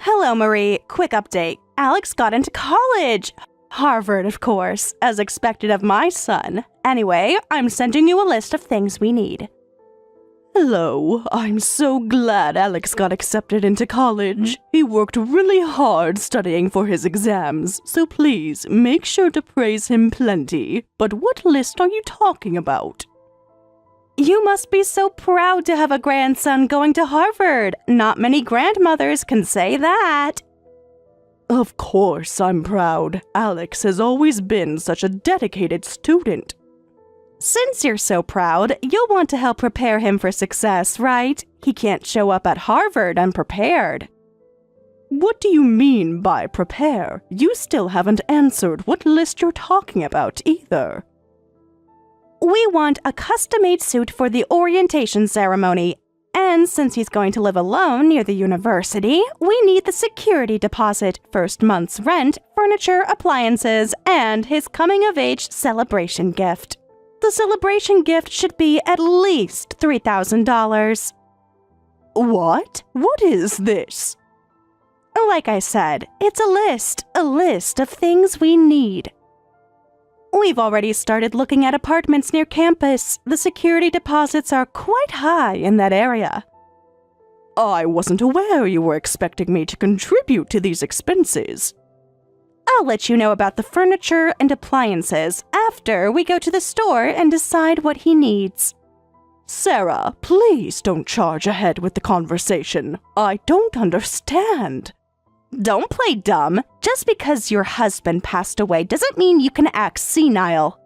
Hello, Marie. Quick update. Alex got into college. Harvard, of course, as expected of my son. Anyway, I'm sending you a list of things we need. Hello. I'm so glad Alex got accepted into college. He worked really hard studying for his exams, so please make sure to praise him plenty. But what list are you talking about? You must be so proud to have a grandson going to Harvard. Not many grandmothers can say that. Of course I'm proud. Alex has always been such a dedicated student. Since you're so proud, you'll want to help prepare him for success, right? He can't show up at Harvard unprepared. What do you mean by prepare? You still haven't answered what list you're talking about either. We want a custom-made suit for the orientation ceremony. And since he's going to live alone near the university, we need the security deposit, first month's rent, furniture, appliances, and his coming-of-age celebration gift. The celebration gift should be at least $3,000. What? What is this? Like I said, it's a list of things we need. We've already started looking at apartments near campus. The security deposits are quite high in that area. I wasn't aware you were expecting me to contribute to these expenses. I'll let you know about the furniture and appliances after we go to the store and decide what he needs. Sarah, please don't charge ahead with the conversation. I don't understand. Don't play dumb. Just because your husband passed away doesn't mean you can act senile.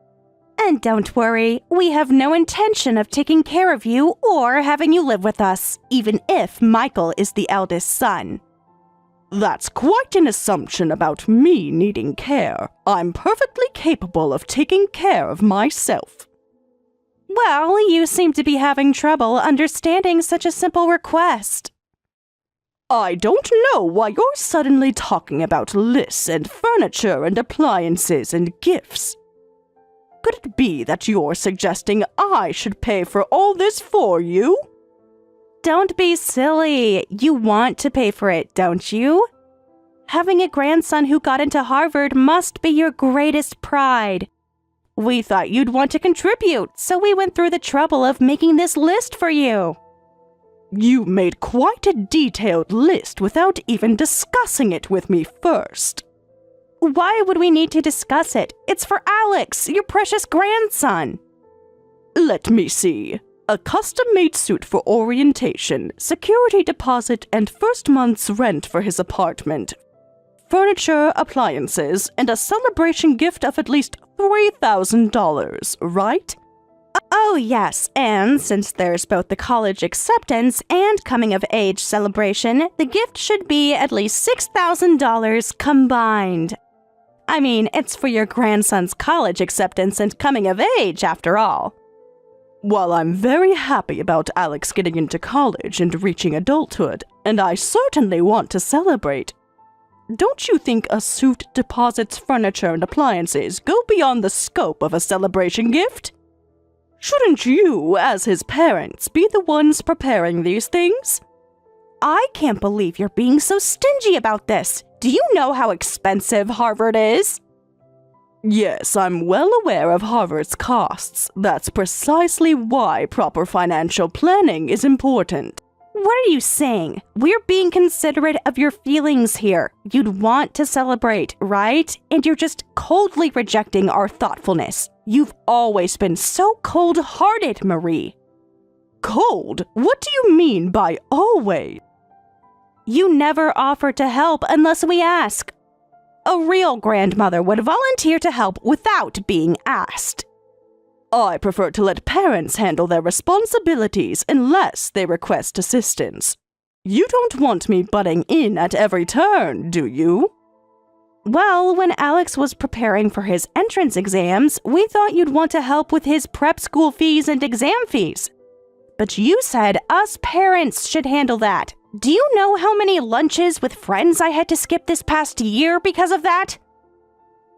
And don't worry, we have no intention of taking care of you or having you live with us, even if Michael is the eldest son. That's quite an assumption about me needing care. I'm perfectly capable of taking care of myself. Well, you seem to be having trouble understanding such a simple request. I don't know why you're suddenly talking about lists and furniture and appliances and gifts. Could it be that you're suggesting I should pay for all this for you? Don't be silly. You want to pay for it, don't you? Having a grandson who got into Harvard must be your greatest pride. We thought you'd want to contribute, so we went through the trouble of making this list for you. You made quite a detailed list without even discussing it with me first. Why would we need to discuss it? It's for Alex, your precious grandson. Let me see. A custom-made suit for orientation, security deposit, and first month's rent for his apartment. Furniture, appliances, and a celebration gift of at least $3,000, right? Oh, yes, and since there's both the college acceptance and coming-of-age celebration, the gift should be at least $6,000 combined. I mean, it's for your grandson's college acceptance and coming-of-age, after all. While I'm very happy about Alex getting into college and reaching adulthood, and I certainly want to celebrate, don't you think a suit, deposits, furniture, and appliances go beyond the scope of a celebration gift? Shouldn't you, as his parents, be the ones preparing these things? I can't believe you're being so stingy about this. Do you know how expensive Harvard is? Yes, I'm well aware of Harvard's costs. That's precisely why proper financial planning is important. What are you saying? We're being considerate of your feelings here. You'd want to celebrate, right? And you're just coldly rejecting our thoughtfulness. You've always been so cold-hearted, Marie. Cold? What do you mean by always? You never offer to help unless we ask. A real grandmother would volunteer to help without being asked. I prefer to let parents handle their responsibilities unless they request assistance. You don't want me butting in at every turn, do you? Well, when Alex was preparing for his entrance exams, we thought you'd want to help with his prep school fees and exam fees. But you said us parents should handle that. Do you know how many lunches with friends I had to skip this past year because of that?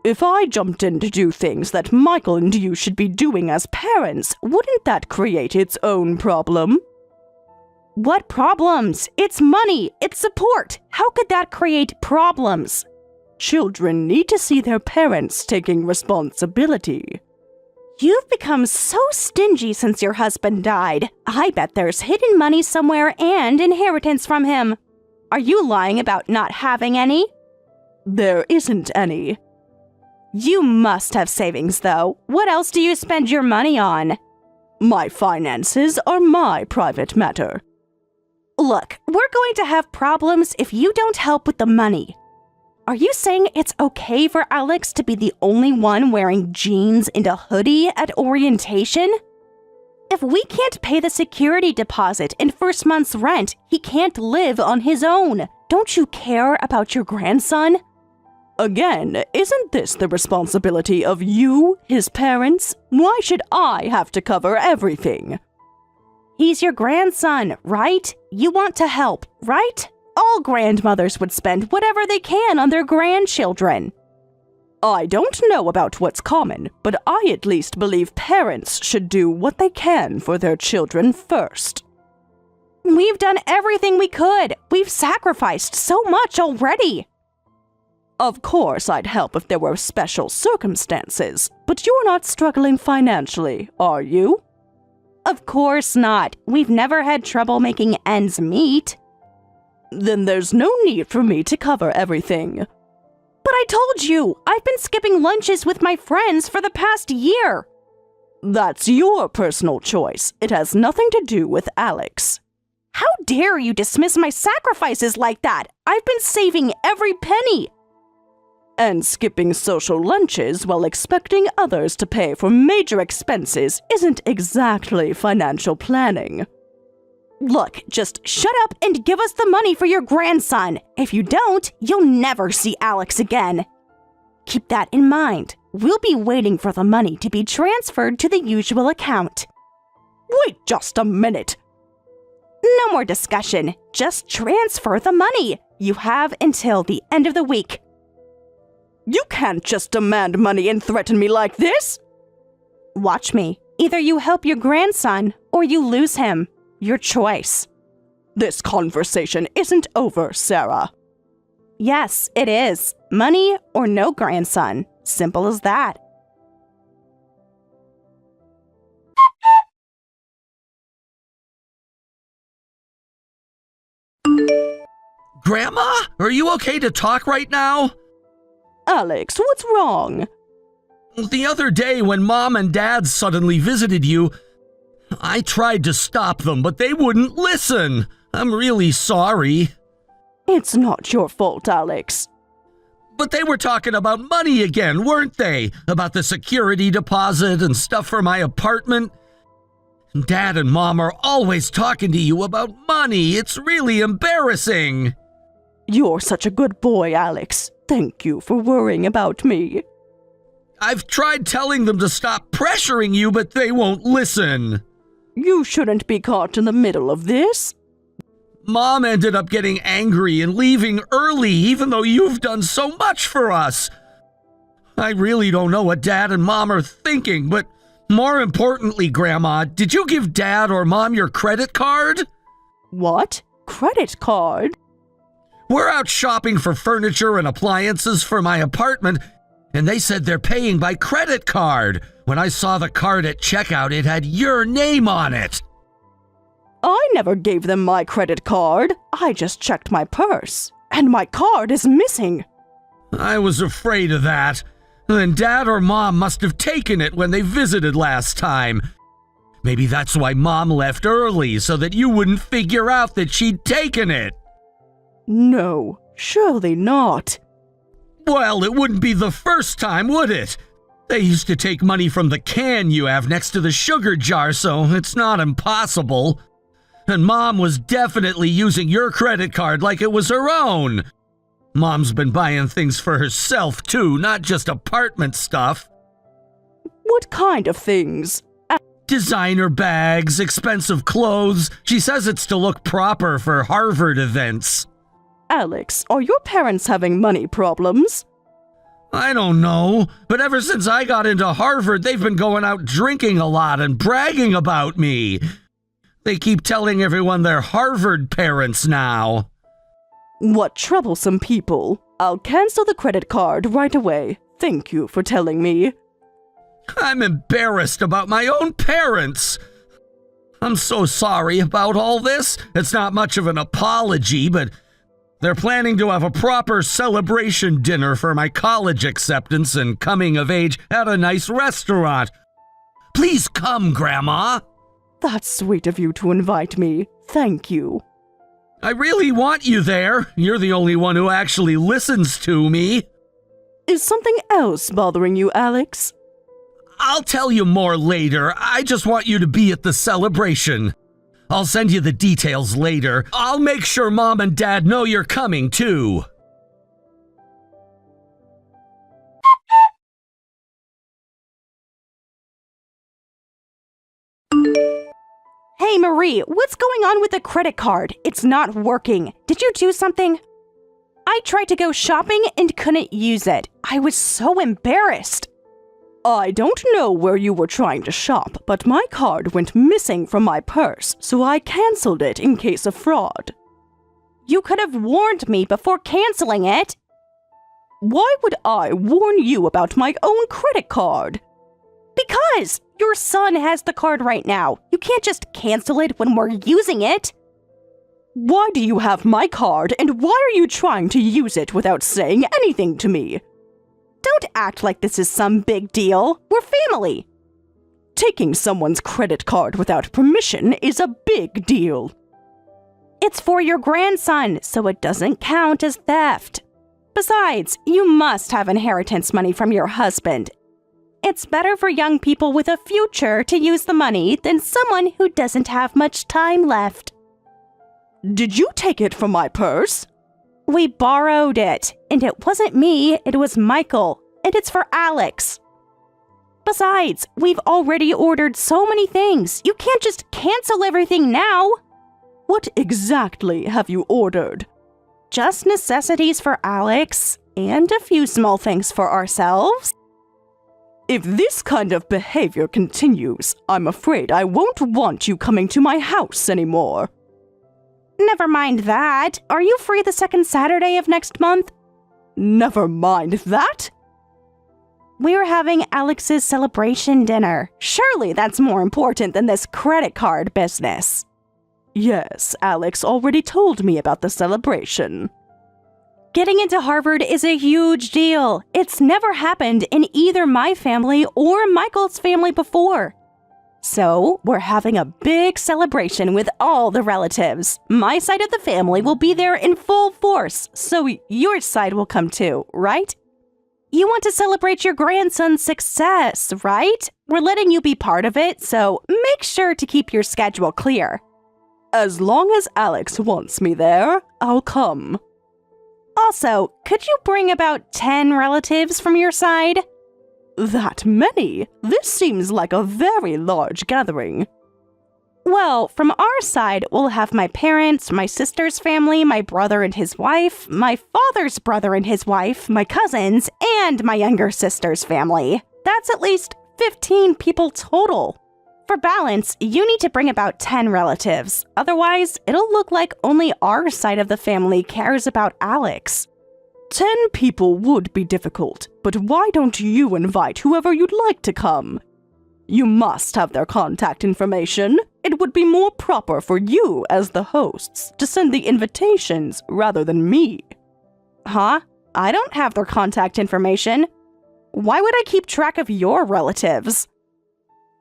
If I jumped in to do things that Michael and you should be doing as parents, wouldn't that create its own problem? What problems? It's money. It's support. How could that create problems? Children need to see their parents taking responsibility. You've become so stingy since your husband died. I bet there's hidden money somewhere and inheritance from him. Are you lying about not having any? There isn't any. You must have savings, though. What else do you spend your money on? My finances are my private matter. Look, we're going to have problems if you don't help with the money. Are you saying it's okay for Alex to be the only one wearing jeans and a hoodie at orientation? If we can't pay the security deposit and first month's rent, he can't live on his own. Don't you care about your grandson? Again, isn't this the responsibility of you, his parents? Why should I have to cover everything? He's your grandson, right? You want to help, right? All grandmothers would spend whatever they can on their grandchildren. I don't know about what's common, but I at least believe parents should do what they can for their children first. We've done everything we could. We've sacrificed so much already. Of course, I'd help if there were special circumstances, but you're not struggling financially, are you? Of course not. We've never had trouble making ends meet. Then there's no need for me to cover everything. But I told you, I've been skipping lunches with my friends for the past year. That's your personal choice. It has nothing to do with Alex. How dare you dismiss my sacrifices like that? I've been saving every penny. And skipping social lunches while expecting others to pay for major expenses isn't exactly financial planning. Look, just shut up and give us the money for your grandson. If you don't, you'll never see Alex again. Keep that in mind. We'll be waiting for the money to be transferred to the usual account. Wait just a minute. No more discussion. Just transfer the money. You have until the end of the week. You can't just demand money and threaten me like this. Watch me. Either you help your grandson or you lose him. Your choice. This conversation isn't over, Sarah. Yes, it is. Money or no grandson. Simple as that. Grandma, are you okay to talk right now? Alex, what's wrong? The other day when Mom and Dad suddenly visited you, I tried to stop them, but they wouldn't listen. I'm really sorry. It's not your fault, Alex. But they were talking about money again, weren't they? About the security deposit and stuff for my apartment. Dad and Mom are always talking to you about money. It's really embarrassing. You're such a good boy, Alex. Thank you for worrying about me. I've tried telling them to stop pressuring you, but they won't listen. You shouldn't be caught in the middle of this. Mom ended up getting angry and leaving early, even though you've done so much for us. I really don't know what Dad and Mom are thinking, but more importantly, Grandma, did you give Dad or Mom your credit card? What? Credit card? We're out shopping for furniture and appliances for my apartment, and they said they're paying by credit card. When I saw the card at checkout, it had your name on it. I never gave them my credit card. I just checked my purse, and my card is missing. I was afraid of that. Then Dad or Mom must have taken it when they visited last time. Maybe that's why Mom left early, so that you wouldn't figure out that she'd taken it. No, surely not. Well, it wouldn't be the first time, would it? They used to take money from the can you have next to the sugar jar, so it's not impossible. And Mom was definitely using your credit card like it was her own. Mom's been buying things for herself, too, not just apartment stuff. What kind of things? Designer bags, expensive clothes. She says it's to look proper for Harvard events. Alex, are your parents having money problems? I don't know, but ever since I got into Harvard, they've been going out drinking a lot and bragging about me. They keep telling everyone they're Harvard parents now. What troublesome people. I'll cancel the credit card right away. Thank you for telling me. I'm embarrassed about my own parents. I'm so sorry about all this. It's not much of an apology, but they're planning to have a proper celebration dinner for my college acceptance and coming of age at a nice restaurant. Please come, Grandma. That's sweet of you to invite me. Thank you. I really want you there. You're the only one who actually listens to me. Is something else bothering you, Alex? I'll tell you more later. I just want you to be at the celebration. I'll send you the details later. I'll make sure Mom and Dad know you're coming, too. Hey, Marie, what's going on with the credit card? It's not working. Did you do something? I tried to go shopping and couldn't use it. I was so embarrassed. I don't know where you were trying to shop, but my card went missing from my purse, so I canceled it in case of fraud. You could have warned me before canceling it. Why would I warn you about my own credit card? Because your son has the card right now. You can't just cancel it when we're using it. Why do you have my card, and why are you trying to use it without saying anything to me? Don't act like this is some big deal. We're family. Taking someone's credit card without permission is a big deal. It's for your grandson, so it doesn't count as theft. Besides, you must have inheritance money from your husband. It's better for young people with a future to use the money than someone who doesn't have much time left. Did you take it from my purse? We borrowed it, and it wasn't me, it was Michael, and it's for Alex. Besides, we've already ordered so many things. You can't just cancel everything now. What exactly have you ordered? Just necessities for Alex, and a few small things for ourselves. If this kind of behavior continues, I'm afraid I won't want you coming to my house anymore. Never mind that. Are you free the second Saturday of next month? Never mind that. We're having Alex's celebration dinner. Surely that's more important than this credit card business. Yes, Alex already told me about the celebration. Getting into Harvard is a huge deal. It's never happened in either my family or Michael's family before. So, we're having a big celebration with all the relatives. My side of the family will be there in full force, so your side will come too, right? You want to celebrate your grandson's success, right? We're letting you be part of it, so make sure to keep your schedule clear. As long as Alex wants me there, I'll come. Also, could you bring about 10 relatives from your side? That many? This seems like a very large gathering. Well, from our side, we'll have my parents, my sister's family, my brother and his wife, my father's brother and his wife, my cousins, and my younger sister's family. That's at least 15 people total. For balance, you need to bring about 10 relatives. Otherwise, it'll look like only our side of the family cares about Alex. 10 people would be difficult, but why don't you invite whoever you'd like to come? You must have their contact information. It would be more proper for you as the hosts to send the invitations rather than me. Huh? I don't have their contact information. Why would I keep track of your relatives?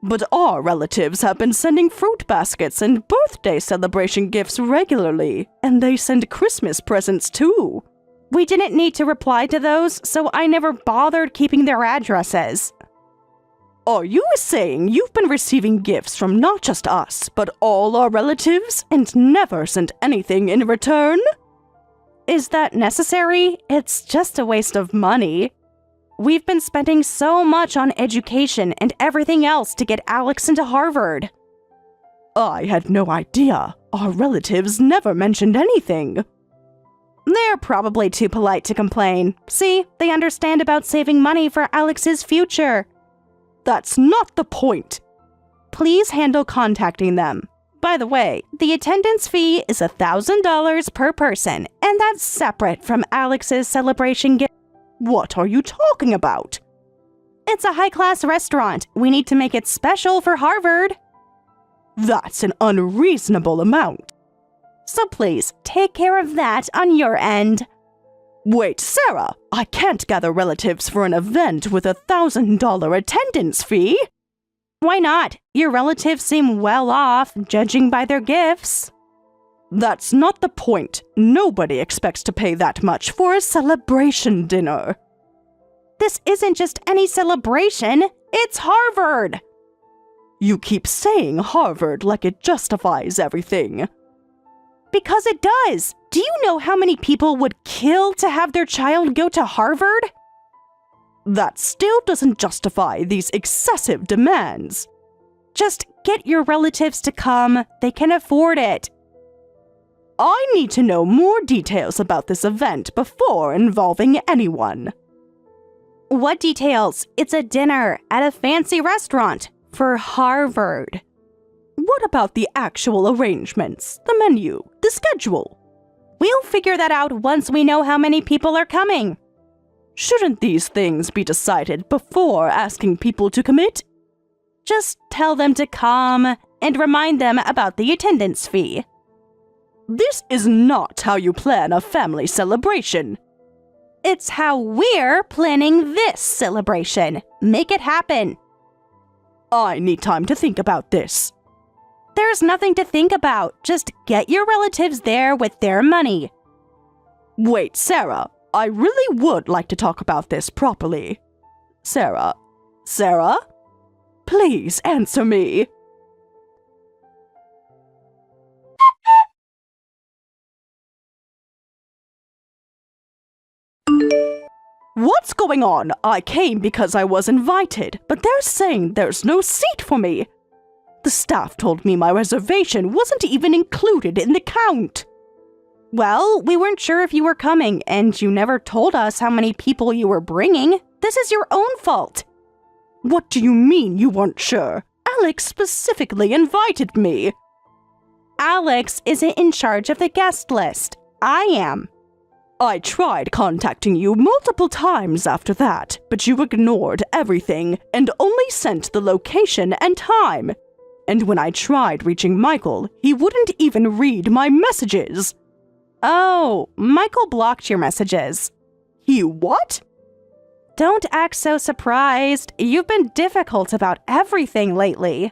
But our relatives have been sending fruit baskets and birthday celebration gifts regularly, and they send Christmas presents too. We didn't need to reply to those, so I never bothered keeping their addresses. Are you saying you've been receiving gifts from not just us, but all our relatives, and never sent anything in return? Is that necessary? It's just a waste of money. We've been spending so much on education and everything else to get Alex into Harvard. I had no idea. Our relatives never mentioned anything. They're probably too polite to complain. See, they understand about saving money for Alex's future. That's not the point. Please handle contacting them. By the way, the attendance fee is $1,000 per person, and that's separate from Alex's celebration gift. What are you talking about? It's a high-class restaurant. We need to make it special for Harvard. That's an unreasonable amount. So please, take care of that on your end. Wait, Sarah, I can't gather relatives for an event with $1,000 attendance fee. Why not? Your relatives seem well off, judging by their gifts. That's not the point. Nobody expects to pay that much for a celebration dinner. This isn't just any celebration, it's Harvard! You keep saying Harvard like it justifies everything. Because it does! Do you know how many people would kill to have their child go to Harvard? That still doesn't justify these excessive demands. Just get your relatives to come. They can afford it. I need to know more details about this event before involving anyone. What details? It's a dinner at a fancy restaurant for Harvard. What about the actual arrangements, the menu, the schedule? We'll figure that out once we know how many people are coming. Shouldn't these things be decided before asking people to commit? Just tell them to come and remind them about the attendance fee. This is not how you plan a family celebration. It's how we're planning this celebration. Make it happen. I need time to think about this. There's nothing to think about. Just get your relatives there with their money. Wait, Sarah. I really would like to talk about this properly. Sarah? Please answer me. What's going on? I came because I was invited, but they're saying there's no seat for me. The staff told me my reservation wasn't even included in the count. Well, we weren't sure if you were coming, and you never told us how many people you were bringing. This is your own fault. What do you mean you weren't sure? Alex specifically invited me. Alex isn't in charge of the guest list. I am. I tried contacting you multiple times after that, but you ignored everything and only sent the location and time. And when I tried reaching Michael, he wouldn't even read my messages. Oh, Michael blocked your messages. He what? Don't act so surprised. You've been difficult about everything lately.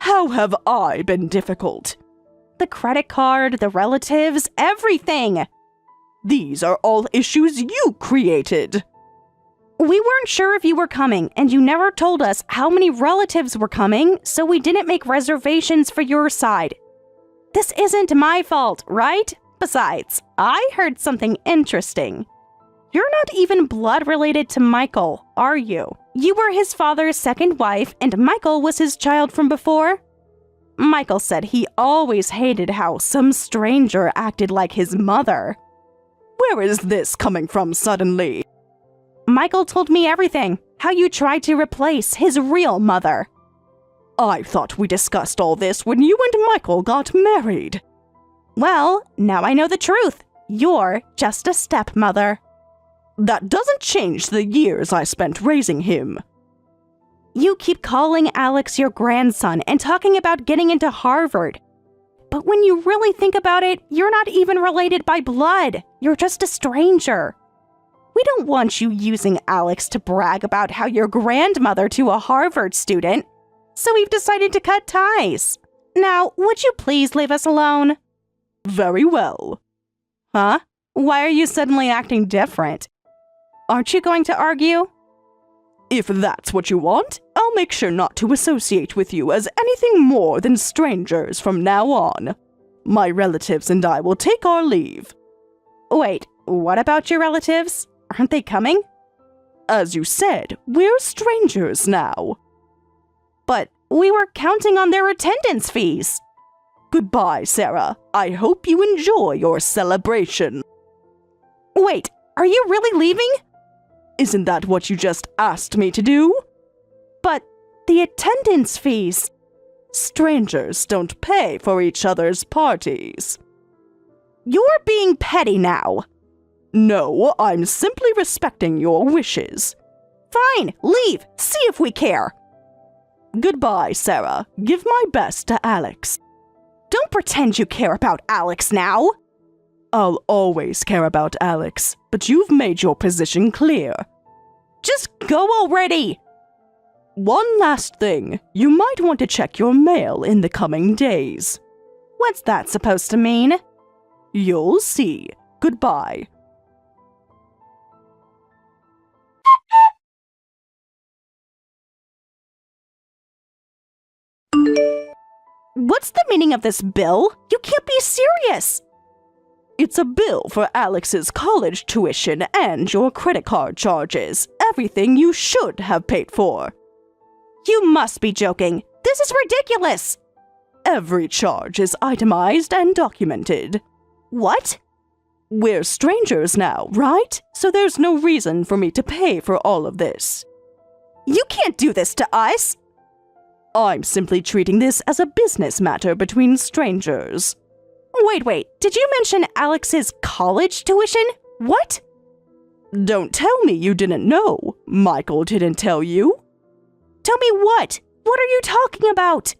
How have I been difficult? The credit card, the relatives, everything. These are all issues you created. We weren't sure if you were coming, and you never told us how many relatives were coming, so we didn't make reservations for your side. This isn't my fault, right? Besides, I heard something interesting. You're not even blood related to Michael, are you? You were his father's second wife, and Michael was his child from before? Michael said he always hated how some stranger acted like his mother. Where is this coming from suddenly? Michael told me everything, how you tried to replace his real mother. I thought we discussed all this when you and Michael got married. Well, now I know the truth. You're just a stepmother. That doesn't change the years I spent raising him. You keep calling Alex your grandson and talking about getting into Harvard. But when you really think about it, you're not even related by blood. You're just a stranger. We don't want you using Alex to brag about how you're grandmother to a Harvard student, so we've decided to cut ties. Now, would you please leave us alone? Very well. Huh? Why are you suddenly acting different? Aren't you going to argue? If that's what you want, I'll make sure not to associate with you as anything more than strangers from now on. My relatives and I will take our leave. Wait, what about your relatives? Aren't they coming? As you said, we're strangers now. But we were counting on their attendance fees. Goodbye, Sarah. I hope you enjoy your celebration. Wait, are you really leaving? Isn't that what you just asked me to do? But the attendance fees. Strangers don't pay for each other's parties. You're being petty now. No, I'm simply respecting your wishes. Fine, leave. See if we care. Goodbye, Sarah. Give my best to Alex. Don't pretend you care about Alex now. I'll always care about Alex, but you've made your position clear. Just go already. One last thing. You might want to check your mail in the coming days. What's that supposed to mean? You'll see. Goodbye. What's the meaning of this bill? You can't be serious. It's a bill for Alex's college tuition and your credit card charges. Everything you should have paid for. You must be joking. This is ridiculous. Every charge is itemized and documented. What? We're strangers now, right? So there's no reason for me to pay for all of this. You can't do this to us. I'm simply treating this as a business matter between strangers. Wait. Did you mention Alex's college tuition? What? Don't tell me you didn't know. Michael didn't tell you. Tell me what? What are you talking about?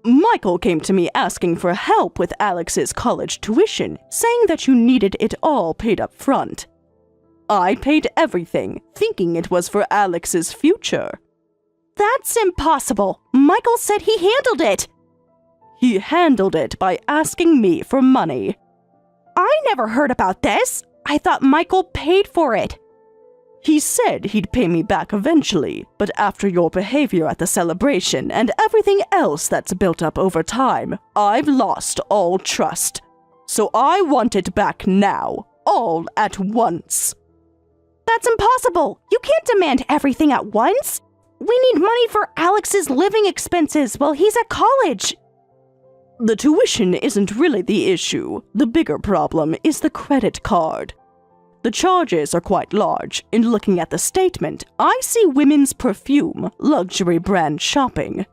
Michael came to me asking for help with Alex's college tuition, saying that you needed it all paid up front. I paid everything, thinking it was for Alex's future. That's impossible. Michael said he handled it. He handled it by asking me for money. I never heard about this. I thought Michael paid for it. He said he'd pay me back eventually, but after your behavior at the celebration and everything else that's built up over time, I've lost all trust. So I want it back now, all at once. That's impossible. You can't demand everything at once. We need money for Alex's living expenses while he's at college. The tuition isn't really the issue. The bigger problem is the credit card. The charges are quite large. In looking at the statement, I see women's perfume, luxury brand shopping.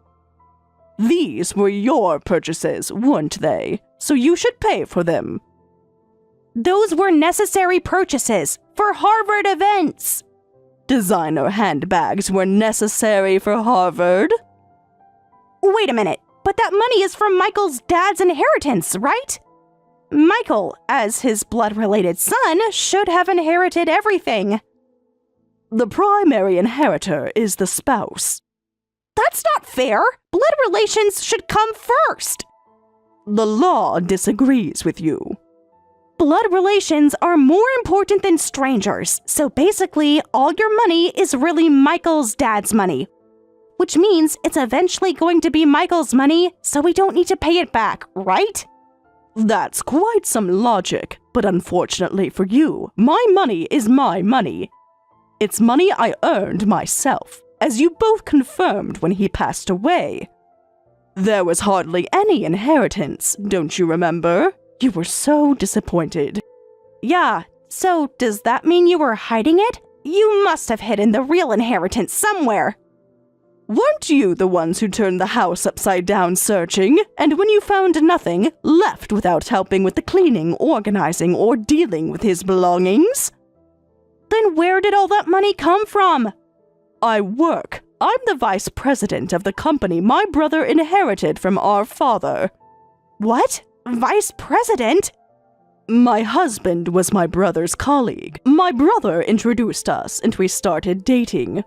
These were your purchases, weren't they? So you should pay for them. Those were necessary purchases for Harvard events. Designer handbags were necessary for Harvard? Wait a minute, but that money is from Michael's dad's inheritance, right? Michael, as his blood-related son, should have inherited everything. The primary inheritor is the spouse. That's not fair. Blood relations should come first. The law disagrees with you. Blood relations are more important than strangers, so basically, all your money is really Michael's dad's money. Which means it's eventually going to be Michael's money, so we don't need to pay it back, right? That's quite some logic, but unfortunately for you, my money is my money. It's money I earned myself, as you both confirmed when he passed away. There was hardly any inheritance, don't you remember? You were so disappointed. Yeah, so does that mean you were hiding it? You must have hidden the real inheritance somewhere. Weren't you the ones who turned the house upside down searching, and when you found nothing, left without helping with the cleaning, organizing, or dealing with his belongings? Then where did all that money come from? I work. I'm the vice president of the company my brother inherited from our father. What? Vice president? My husband was my brother's colleague. My brother introduced us, and we started dating.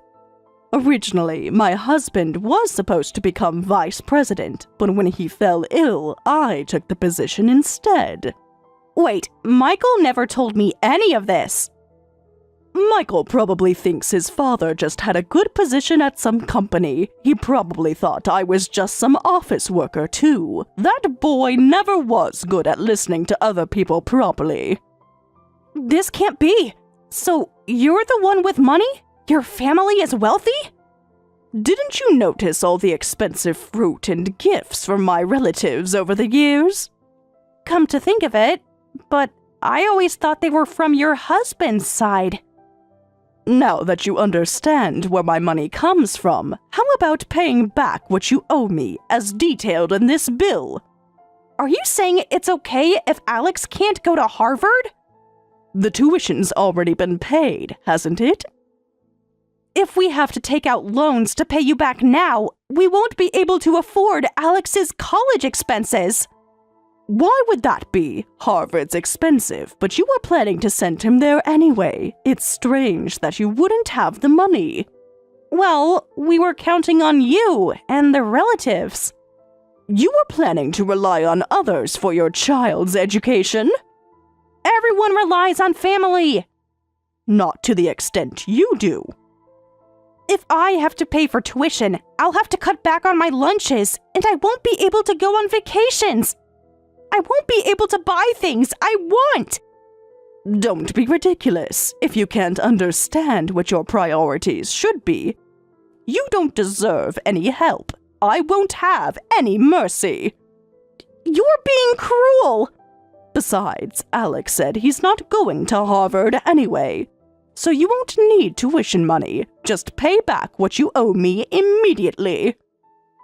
Originally, my husband was supposed to become vice president, but when he fell ill, I took the position instead. Wait, Michael never told me any of this. Michael probably thinks his father just had a good position at some company. He probably thought I was just some office worker too. That boy never was good at listening to other people properly. This can't be. So, you're the one with money? Your family is wealthy? Didn't you notice all the expensive fruit and gifts from my relatives over the years? Come to think of it, but I always thought they were from your husband's side. Now that you understand where my money comes from, how about paying back what you owe me as detailed in this bill? Are you saying it's okay if Alex can't go to Harvard? The tuition's already been paid, hasn't it? If we have to take out loans to pay you back now, we won't be able to afford Alex's college expenses. Why would that be? Harvard's expensive, but you were planning to send him there anyway. It's strange that you wouldn't have the money. Well, we were counting on you and the relatives. You were planning to rely on others for your child's education? Everyone relies on family. Not to the extent you do. If I have to pay for tuition, I'll have to cut back on my lunches, and I won't be able to go on vacations. I won't be able to buy things I want. Don't be ridiculous if you can't understand what your priorities should be. You don't deserve any help. I won't have any mercy. You're being cruel. Besides, Alex said he's not going to Harvard anyway. So you won't need tuition money. Just pay back what you owe me immediately.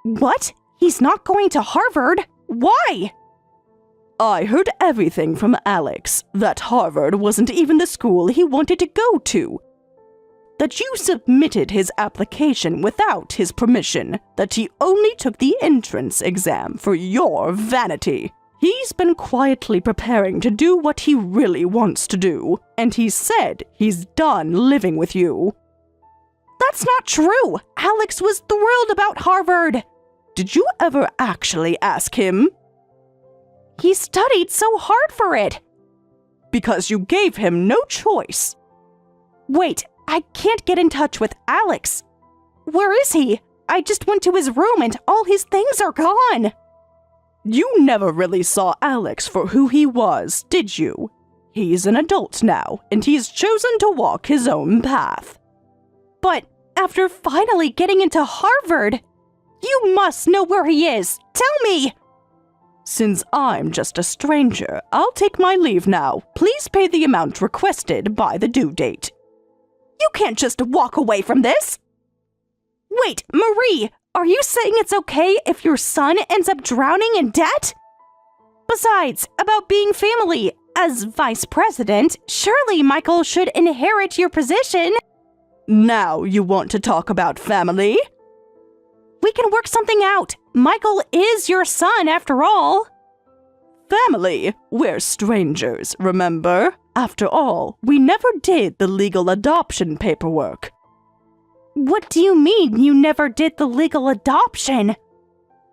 What? He's not going to Harvard? Why? I heard everything from Alex, that Harvard wasn't even the school he wanted to go to. That you submitted his application without his permission, that he only took the entrance exam for your vanity. He's been quietly preparing to do what he really wants to do, and he said he's done living with you. That's not true! Alex was thrilled about Harvard! Did you ever actually ask him? He studied so hard for it! Because you gave him no choice. Wait, I can't get in touch with Alex. Where is he? I just went to his room and all his things are gone. You never really saw Alex for who he was, did you? He's an adult now, and he's chosen to walk his own path. But after finally getting into Harvard, you must know where he is. Tell me! Since I'm just a stranger, I'll take my leave now. Please pay the amount requested by the due date. You can't just walk away from this. Wait, Marie, are you saying it's okay if your son ends up drowning in debt? Besides, about being family, as vice president, surely Michael should inherit your position. Now you want to talk about family? We can work something out. Michael is your son, after all. Family? We're strangers, remember? After all, we never did the legal adoption paperwork. What do you mean you never did the legal adoption?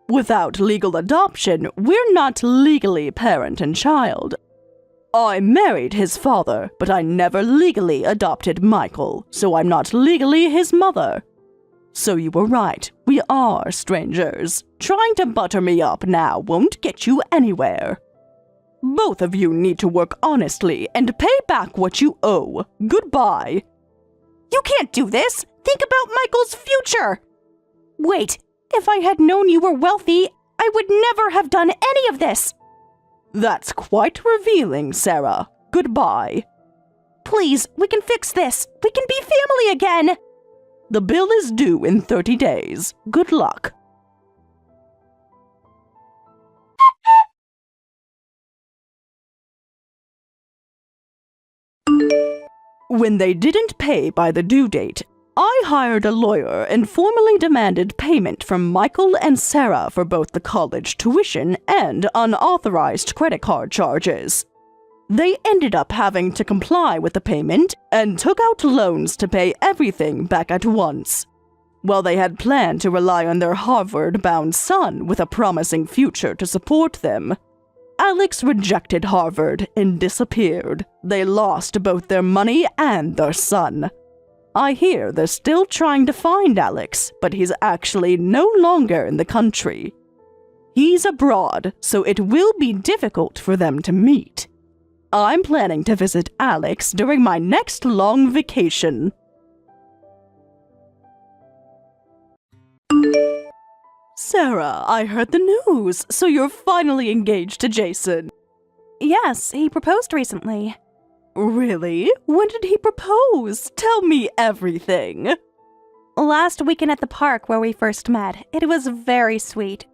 Without legal adoption, we're not legally parent and child. I married his father, but I never legally adopted Michael, so I'm not legally his mother. So you were right, we are strangers. Trying to butter me up now won't get you anywhere. Both of you need to work honestly and pay back what you owe. Goodbye. You can't do this! Think about Michael's future! Wait, if I had known you were wealthy, I would never have done any of this! That's quite revealing, Sarah. Goodbye. Please, we can fix this. We can be family again! The bill is due in 30 days. Good luck. When they didn't pay by the due date, I hired a lawyer and formally demanded payment from Michael and Sarah for both the college tuition and unauthorized credit card charges. They ended up having to comply with the payment and took out loans to pay everything back at once. While they had planned to rely on their Harvard-bound son with a promising future to support them, Alex rejected Harvard and disappeared. They lost both their money and their son. I hear they're still trying to find Alex, but he's actually no longer in the country. He's abroad, so it will be difficult for them to meet. I'm planning to visit Alex during my next long vacation. Sarah, I heard the news, so you're finally engaged to Jason. Yes, he proposed recently. Really? When did he propose? Tell me everything. Last weekend at the park where we first met. It was very sweet.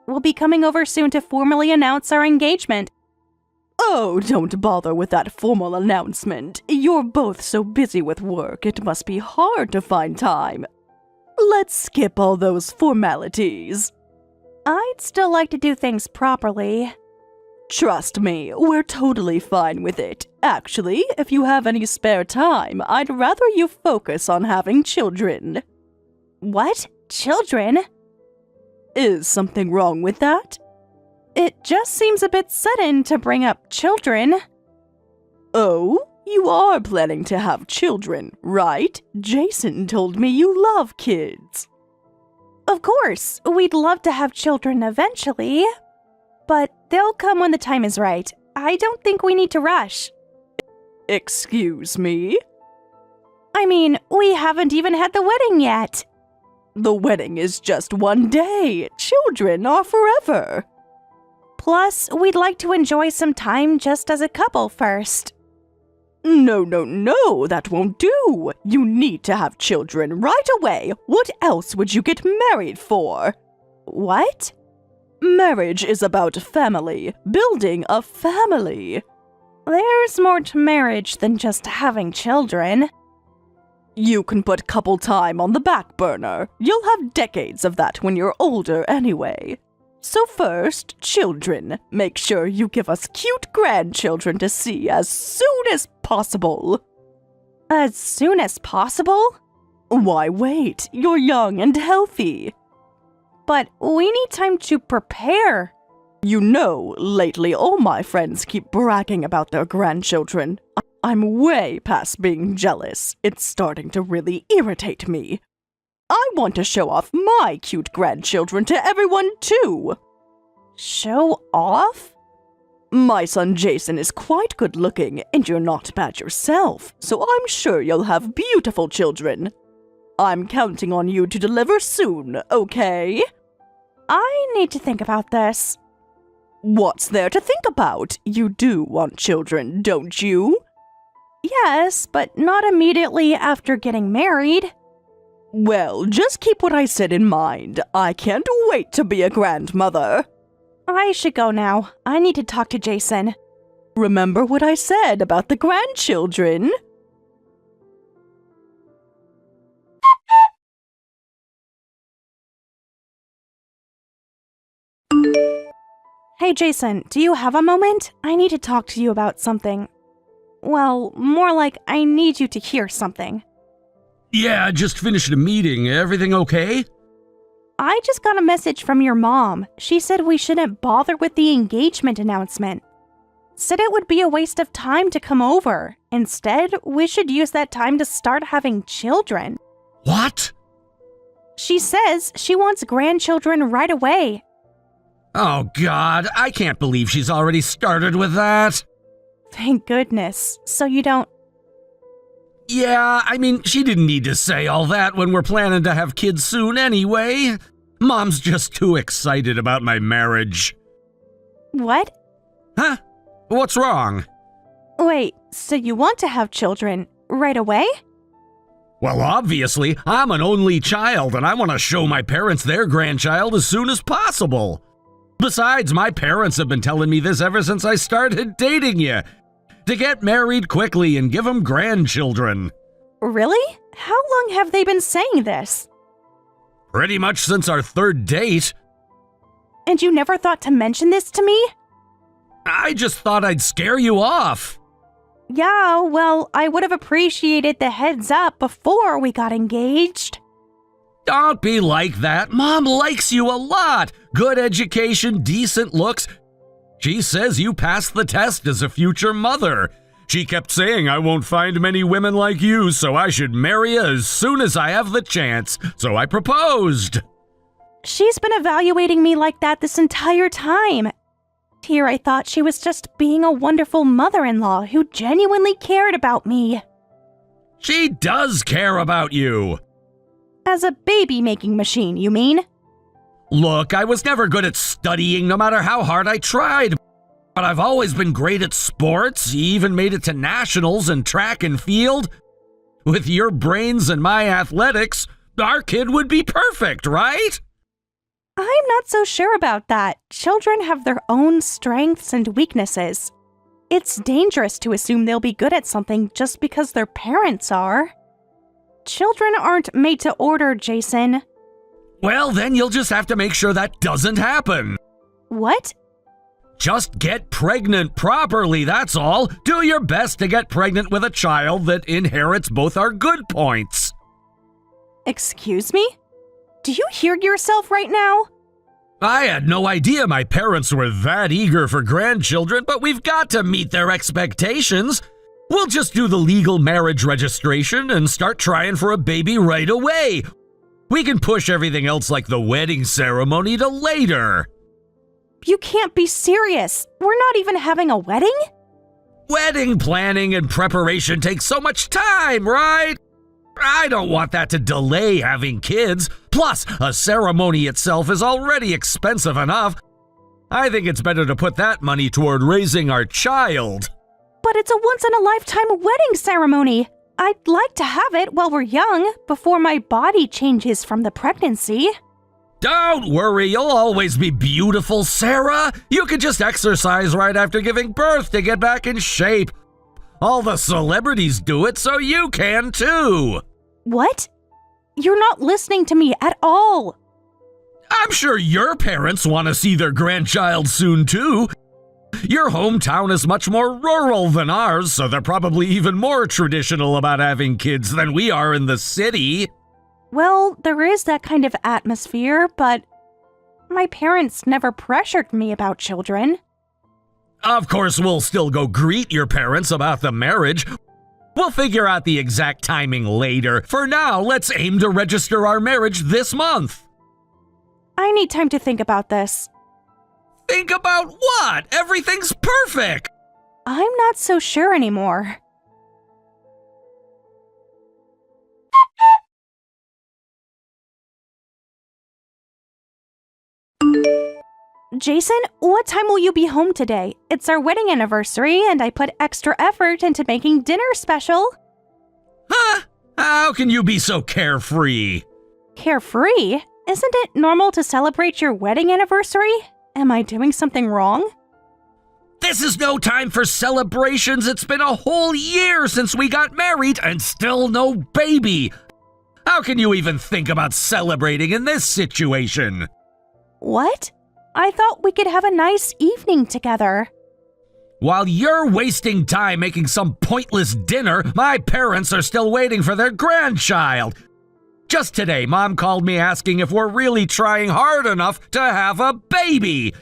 We'll be coming over soon to formally announce our engagement. Oh, don't bother with that formal announcement. You're both so busy with work, it must be hard to find time. Let's skip all those formalities. I'd still like to do things properly. Trust me, we're totally fine with it. Actually, if you have any spare time, I'd rather you focus on having children. What? Children? Is something wrong with that? It just seems a bit sudden to bring up children. Oh, you are planning to have children, right? Jason told me you love kids. Of course, we'd love to have children eventually. But they'll come when the time is right. I don't think we need to rush. Excuse me? I mean, we haven't even had the wedding yet. The wedding is just one day. Children are forever. Plus, we'd like to enjoy some time just as a couple first. No, that won't do. You need to have children right away. What else would you get married for? What? Marriage is about family, building a family. There's more to marriage than just having children. You can put couple time on the back burner. You'll have decades of that when you're older anyway. So first, children. Make sure you give us cute grandchildren to see as soon as possible. As soon as possible? Why wait? You're young and healthy. But we need time to prepare. You know, lately all my friends keep bragging about their grandchildren. I'm way past being jealous. It's starting to really irritate me. I want to show off my cute grandchildren to everyone too. Show off? My son Jason is quite good looking, and you're not bad yourself, so I'm sure you'll have beautiful children. I'm counting on you to deliver soon, okay? I need to think about this. What's there to think about? You do want children, don't you? Yes, but not immediately after getting married. Well, just keep what I said in mind. I can't wait to be a grandmother. I should go now. I need to talk to Jason. Remember what I said about the grandchildren? Hey Jason, do you have a moment? I need to talk to you about something. Well, more like I need you to hear something. Yeah, I just finished a meeting. Everything okay? I just got a message from your mom. She said we shouldn't bother with the engagement announcement. Said it would be a waste of time to come over. Instead, we should use that time to start having children. What? She says she wants grandchildren right away. Oh, God, I can't believe she's already started with that. Thank goodness. So you don't... Yeah, I mean, she didn't need to say all that when we're planning to have kids soon anyway. Mom's just too excited about my marriage. What? Huh? What's wrong? Wait, so you want to have children right away? Well, obviously, I'm an only child and I want to show my parents their grandchild as soon as possible. Besides, my parents have been telling me this ever since I started dating you. To get married quickly and give them grandchildren. Really? How long have they been saying this? Pretty much since our third date. And you never thought to mention this to me? I just thought I'd scare you off. Yeah, well, I would have appreciated the heads up before we got engaged. Don't be like that. Mom likes you a lot. Good education, decent looks. She says you passed the test as a future mother. She kept saying I won't find many women like you, so I should marry you as soon as I have the chance. So I proposed. She's been evaluating me like that this entire time. Here I thought she was just being a wonderful mother-in-law who genuinely cared about me. She does care about you. As a baby-making machine, you mean? Look, I was never good at studying no matter how hard I tried. But I've always been great at sports, even made it to nationals and track and field. With your brains and my athletics, our kid would be perfect, right? I'm not so sure about that. Children have their own strengths and weaknesses. It's dangerous to assume they'll be good at something just because their parents are. Children aren't made to order, Jason. Well, then you'll just have to make sure that doesn't happen. What? Just get pregnant properly, that's all. Do your best to get pregnant with a child that inherits both our good points. Excuse me? Do you hear yourself right now? I had no idea my parents were that eager for grandchildren, but we've got to meet their expectations. We'll just do the legal marriage registration and start trying for a baby right away. We can push everything else like the wedding ceremony to later. You can't be serious. We're not even having a wedding? Wedding planning and preparation takes so much time, right? I don't want that to delay having kids. Plus, a ceremony itself is already expensive enough. I think it's better to put that money toward raising our child. But it's a once-in-a-lifetime wedding ceremony. I'd like to have it while we're young, before my body changes from the pregnancy. Don't worry, you'll always be beautiful, Sarah. You can just exercise right after giving birth to get back in shape. All the celebrities do it, so you can too. What? You're not listening to me at all. I'm sure your parents want to see their grandchild soon too. Your hometown is much more rural than ours, so they're probably even more traditional about having kids than we are in the city. Well, there is that kind of atmosphere, but my parents never pressured me about children. Of course, we'll still go greet your parents about the marriage. We'll figure out the exact timing later. For now, let's aim to register our marriage this month. I need time to think about this. Think about what? Everything's perfect! I'm not so sure anymore. Jason, what time will you be home today? It's our wedding anniversary, and I put extra effort into making dinner special. Huh? How can you be so carefree? Carefree? Isn't it normal to celebrate your wedding anniversary? Am I doing something wrong? This is no time for celebrations. It's been a whole year since we got married and still no baby. How can you even think about celebrating in this situation? What? I thought we could have a nice evening together. While you're wasting time making some pointless dinner, my parents are still waiting for their grandchild. Just today, Mom called me asking if we're really trying hard enough to have a baby.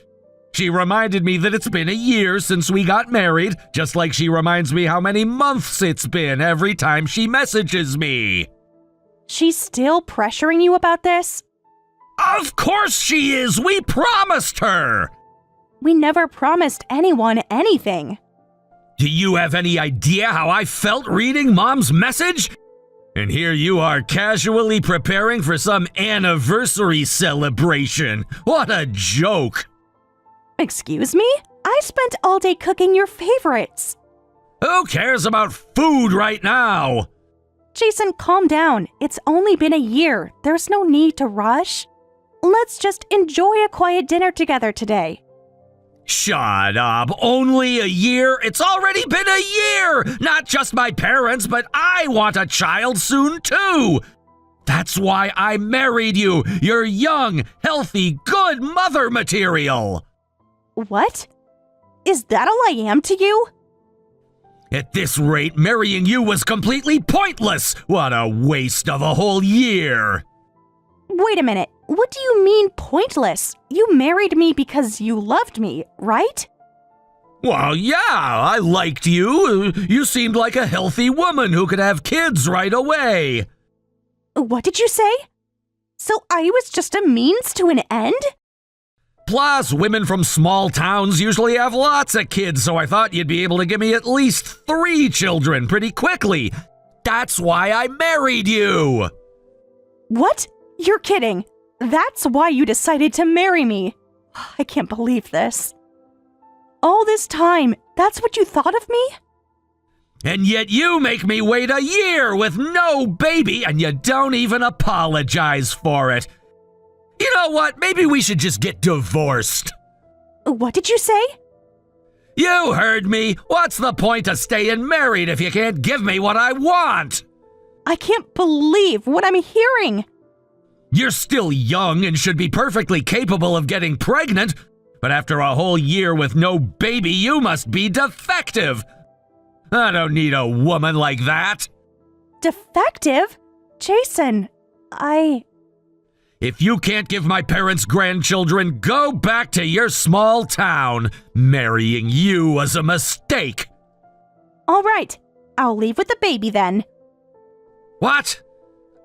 She reminded me that it's been a year since we got married, just like she reminds me how many months it's been every time she messages me. She's still pressuring you about this? Of course she is! We promised her! We never promised anyone anything. Do you have any idea how I felt reading Mom's message? And here you are casually preparing for some anniversary celebration. What a joke! Excuse me? I spent all day cooking your favorites. Who cares about food right now? Jason, calm down. It's only been a year. There's no need to rush. Let's just enjoy a quiet dinner together today. Shut up. Only a year? It's already been a year! Not just my parents, but I want a child soon too! That's why I married you. You're young, healthy, good mother material. What? Is that all I am to you? At this rate, marrying you was completely pointless. What a waste of a whole year. Wait a minute. What do you mean pointless? You married me because you loved me, right? Well, yeah, I liked you. You seemed like a healthy woman who could have kids right away. What did you say? So I was just a means to an end? Plus, women from small towns usually have lots of kids, so I thought you'd be able to give me at least 3 children pretty quickly. That's why I married you. What? You're kidding. That's why you decided to marry me. I can't believe this. All this time, that's what you thought of me? And yet you make me wait a year with no baby and you don't even apologize for it. You know what? Maybe we should just get divorced. What did you say? You heard me. What's the point of staying married if you can't give me what I want? I can't believe what I'm hearing. You're still young and should be perfectly capable of getting pregnant, but after a whole year with no baby, you must be defective. I don't need a woman like that. Defective? Jason, If you can't give my parents grandchildren, go back to your small town. Marrying you was a mistake. All right, I'll leave with the baby then. What?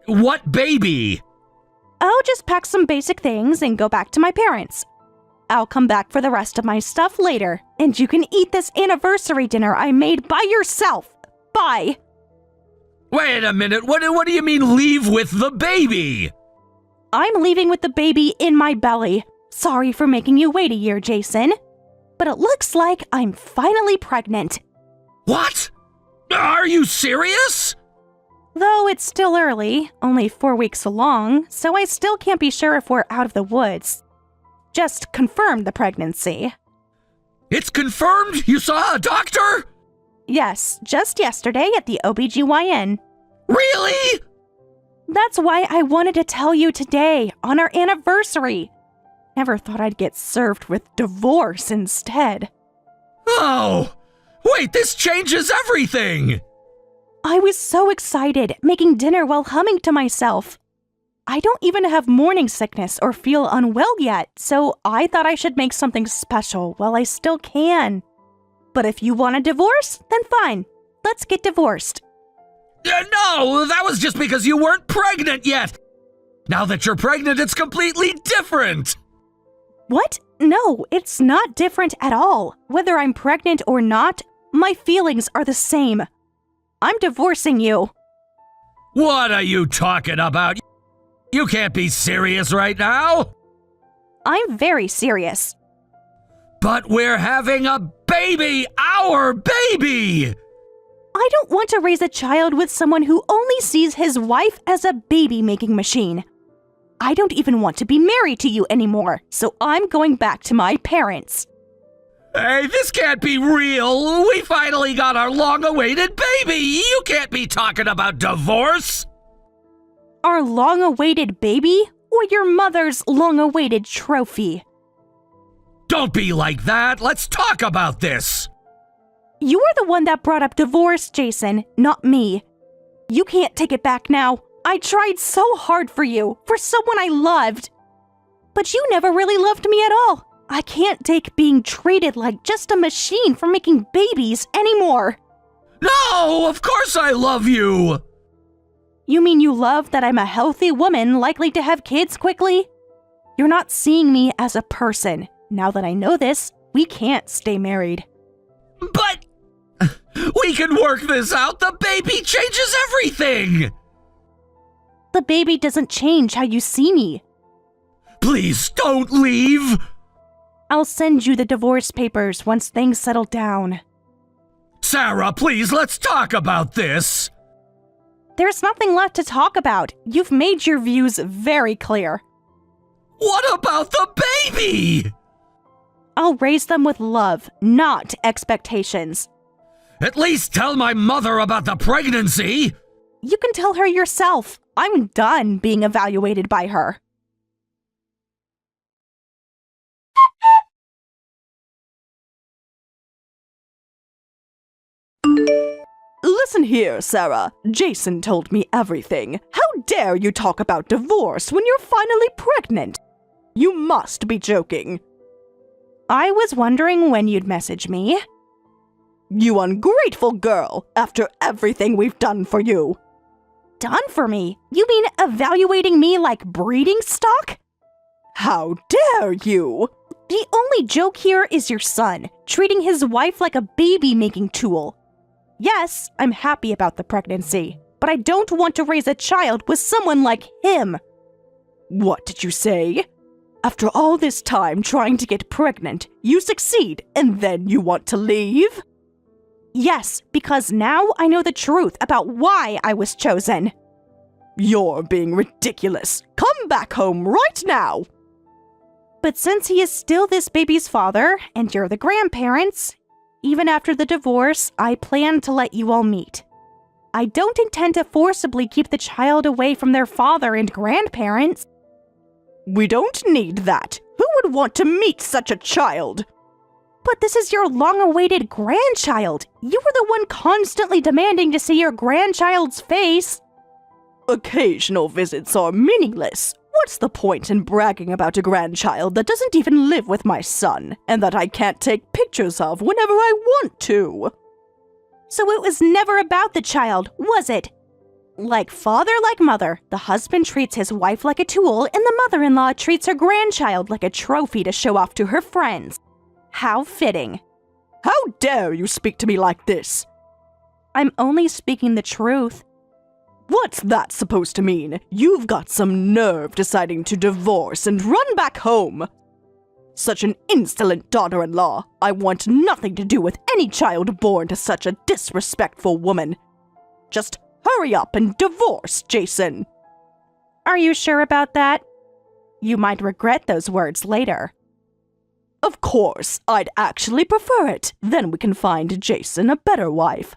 What baby? I'll just pack some basic things and go back to my parents. I'll come back for the rest of my stuff later, and you can eat this anniversary dinner I made by yourself. Bye. Wait a minute, what do you mean leave with the baby? I'm leaving with the baby in my belly. Sorry for making you wait a year, Jason. But it looks like I'm finally pregnant. What? Are you serious? Though it's still early, only 4 weeks along, so I still can't be sure if we're out of the woods. Just confirmed the pregnancy. It's confirmed? You saw a doctor? Yes, just yesterday at the OBGYN. Really? That's why I wanted to tell you today, on our anniversary. Never thought I'd get served with divorce instead. Oh, wait, this changes everything. I was so excited, making dinner while humming to myself. I don't even have morning sickness or feel unwell yet, so I thought I should make something special while I still can. But if you want a divorce, then fine. Let's get divorced. No, that was just because you weren't pregnant yet. Now that you're pregnant, it's completely different. What? No, it's not different at all. Whether I'm pregnant or not, my feelings are the same. I'm divorcing you. What are you talking about? You can't be serious right now. I'm very serious. But we're having a baby! Our baby! I don't want to raise a child with someone who only sees his wife as a baby-making machine. I don't even want to be married to you anymore, so I'm going back to my parents. Hey, this can't be real. We finally got our long-awaited baby. You can't be talking about divorce. Our long-awaited baby, or your mother's long-awaited trophy? Don't be like that. Let's talk about this. You are the one that brought up divorce, Jason, not me. You can't take it back now. I tried so hard for you, for someone I loved. But you never really loved me at all. I can't take being treated like just a machine for making babies anymore. No, of course I love you. You mean you love that I'm a healthy woman likely to have kids quickly? You're not seeing me as a person. Now that I know this, we can't stay married. But we can work this out. The baby changes everything. The baby doesn't change how you see me. Please don't leave. I'll send you the divorce papers once things settle down. Sarah, please, let's talk about this. There's nothing left to talk about. You've made your views very clear. What about the baby? I'll raise them with love, not expectations. At least tell my mother about the pregnancy. You can tell her yourself. I'm done being evaluated by her. Listen here, Sarah. Jason told me everything. How dare you talk about divorce when you're finally pregnant? You must be joking. I was wondering when you'd message me. You ungrateful girl, after everything we've done for you. Done for me? You mean evaluating me like breeding stock? How dare you? The only joke here is your son, treating his wife like a baby-making tool. Yes, I'm happy about the pregnancy, but I don't want to raise a child with someone like him. What did you say? After all this time trying to get pregnant, you succeed, and then you want to leave? Yes, because now I know the truth about why I was chosen. You're being ridiculous. Come back home right now. But since he is still this baby's father, and you're the grandparents, even after the divorce, I plan to let you all meet. I don't intend to forcibly keep the child away from their father and grandparents. We don't need that. Who would want to meet such a child? But this is your long-awaited grandchild. You were the one constantly demanding to see your grandchild's face. Occasional visits are meaningless. What's the point in bragging about a grandchild that doesn't even live with my son, and that I can't take pictures of whenever I want to? So it was never about the child, was it? Like father, like mother, the husband treats his wife like a tool, and the mother-in-law treats her grandchild like a trophy to show off to her friends. How fitting. How dare you speak to me like this? I'm only speaking the truth. What's that supposed to mean? You've got some nerve deciding to divorce and run back home. Such an insolent daughter-in-law. I want nothing to do with any child born to such a disrespectful woman. Just hurry up and divorce, Jason. Are you sure about that? You might regret those words later. Of course, I'd actually prefer it. Then we can find Jason a better wife.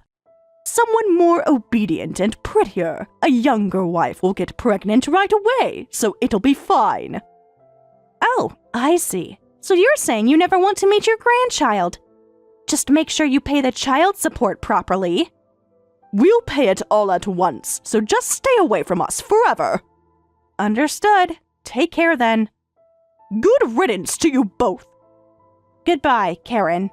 Someone more obedient and prettier. A younger wife will get pregnant right away, so it'll be fine. Oh, I see. So you're saying you never want to meet your grandchild. Just make sure you pay the child support properly. We'll pay it all at once, so just stay away from us forever. Understood. Take care then. Good riddance to you both. Goodbye, Karen.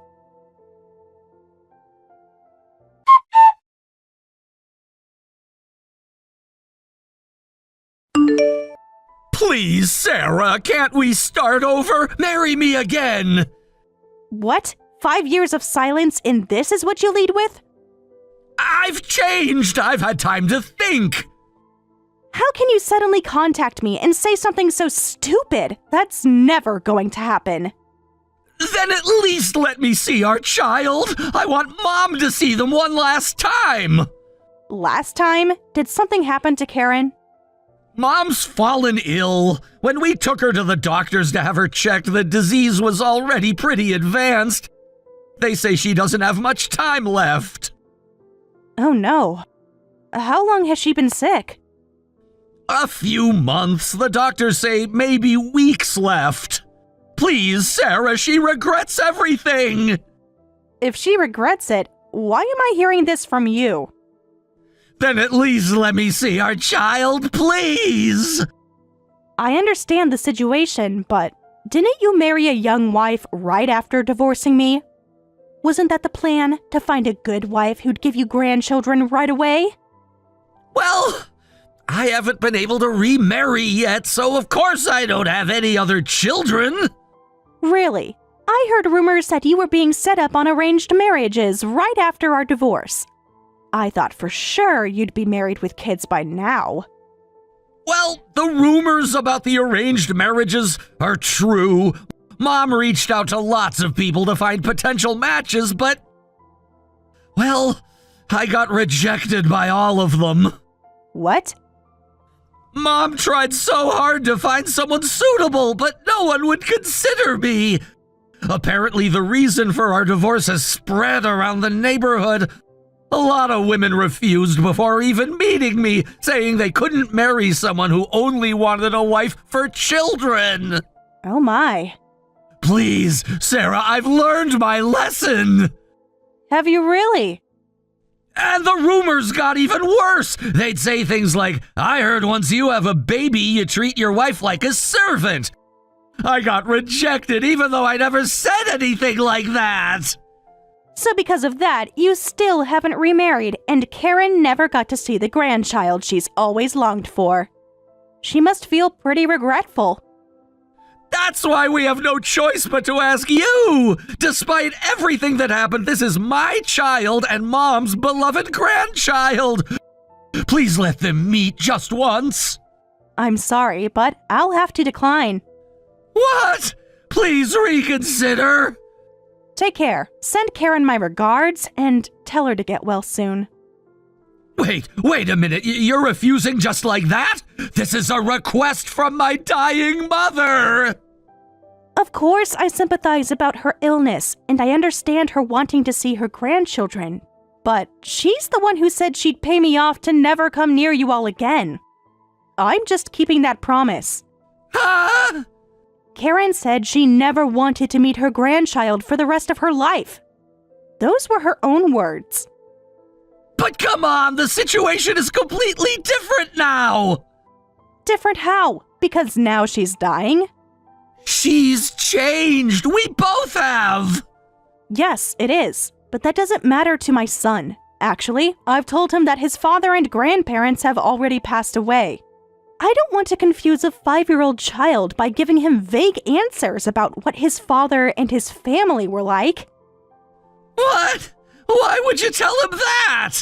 Please, Sarah, can't we start over? Marry me again! What? 5 years of silence and this is what you lead with? I've changed! I've had time to think! How can you suddenly contact me and say something so stupid? That's never going to happen. Then at least let me see our child! I want Mom to see them one last time! Last time? Did something happen to Karen? Mom's fallen ill. When we took her to the doctors to have her checked, the disease was already pretty advanced. They say she doesn't have much time left. Oh no. How long has she been sick? A few months. The doctors say maybe weeks left. Please, Sarah, she regrets everything. If she regrets it, why am I hearing this from you? Then at least let me see our child, please! I understand the situation, but didn't you marry a young wife right after divorcing me? Wasn't that the plan, to find a good wife who'd give you grandchildren right away? Well, I haven't been able to remarry yet, so of course I don't have any other children. Really? I heard rumors that you were being set up on arranged marriages right after our divorce. I thought for sure you'd be married with kids by now. Well, the rumors about the arranged marriages are true. Mom reached out to lots of people to find potential matches, but... well, I got rejected by all of them. What? Mom tried so hard to find someone suitable, but no one would consider me. Apparently, the reason for our divorce has spread around the neighborhood. A lot of women refused before even meeting me, saying they couldn't marry someone who only wanted a wife for children. Oh my. Please, Sarah, I've learned my lesson. Have you really? And the rumors got even worse. They'd say things like, I heard once you have a baby, you treat your wife like a servant. I got rejected even though I never said anything like that. So because of that, you still haven't remarried, and Karen never got to see the grandchild she's always longed for. She must feel pretty regretful. That's why we have no choice but to ask you! Despite everything that happened, this is my child and Mom's beloved grandchild! Please let them meet just once! I'm sorry, but I'll have to decline. What? Please reconsider. Take care. Send Karen my regards and tell her to get well soon. Wait a minute. You're refusing just like that? This is a request from my dying mother. Of course, I sympathize about her illness, and I understand her wanting to see her grandchildren. But she's the one who said she'd pay me off to never come near you all again. I'm just keeping that promise. Huh? Karen said she never wanted to meet her grandchild for the rest of her life. Those were her own words. But come on, the situation is completely different now. Different how? Because now she's dying? She's changed. We both have. Yes, it is. But that doesn't matter to my son. Actually, I've told him that his father and grandparents have already passed away. I don't want to confuse a 5-year-old child by giving him vague answers about what his father and his family were like. What? Why would you tell him that?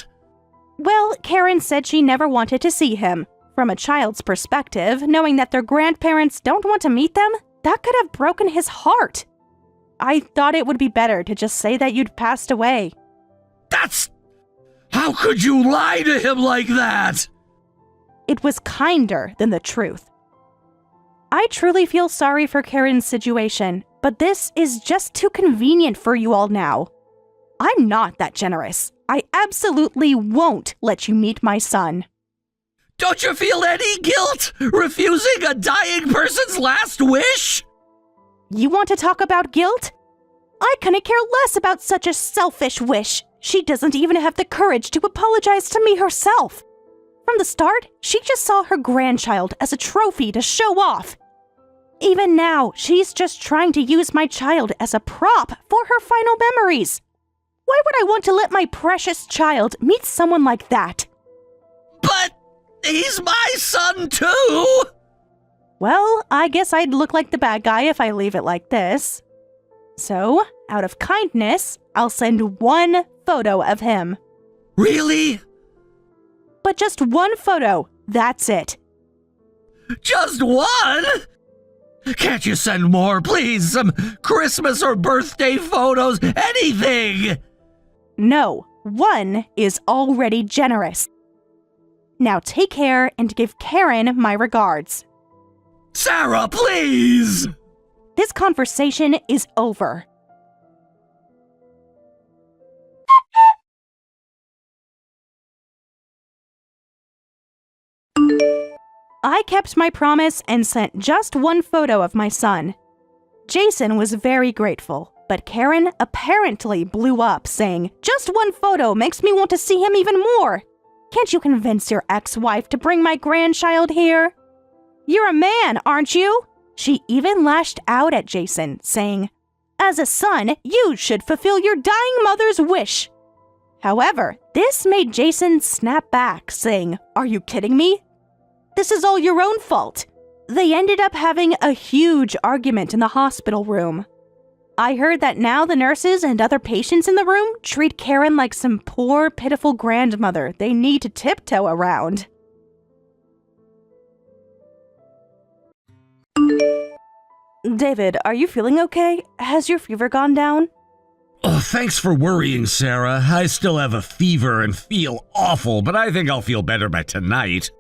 Well, Karen said she never wanted to see him. From a child's perspective, knowing that their grandparents don't want to meet them, that could have broken his heart. I thought it would be better to just say that you'd passed away. How could you lie to him like that? It was kinder than the truth. I truly feel sorry for Karen's situation, but this is just too convenient for you all now. I'm not that generous. I absolutely won't let you meet my son. Don't you feel any guilt refusing a dying person's last wish? You want to talk about guilt? I couldn't care less about such a selfish wish. She doesn't even have the courage to apologize to me herself. From the start, she just saw her grandchild as a trophy to show off. Even now, she's just trying to use my child as a prop for her final memories. Why would I want to let my precious child meet someone like that? But he's my son too! Well, I guess I'd look like the bad guy if I leave it like this. So, out of kindness, I'll send one photo of him. Really? But just one photo, that's it. Just one? Can't you send more, please? Some Christmas or birthday photos, anything! No, one is already generous. Now take care and give Karen my regards. Sarah, please! This conversation is over. I kept my promise and sent just one photo of my son. Jason was very grateful, but Karen apparently blew up, saying, "Just one photo makes me want to see him even more. Can't you convince your ex-wife to bring my grandchild here? You're a man, aren't you?" She even lashed out at Jason, saying, "As a son, you should fulfill your dying mother's wish." However, this made Jason snap back, saying, "Are you kidding me? This is all your own fault." They ended up having a huge argument in the hospital room. I heard that now the nurses and other patients in the room treat Karen like some poor, pitiful grandmother they need to tiptoe around. David, are you feeling okay? Has your fever gone down? Oh, thanks for worrying, Sarah. I still have a fever and feel awful, but I think I'll feel better by tonight.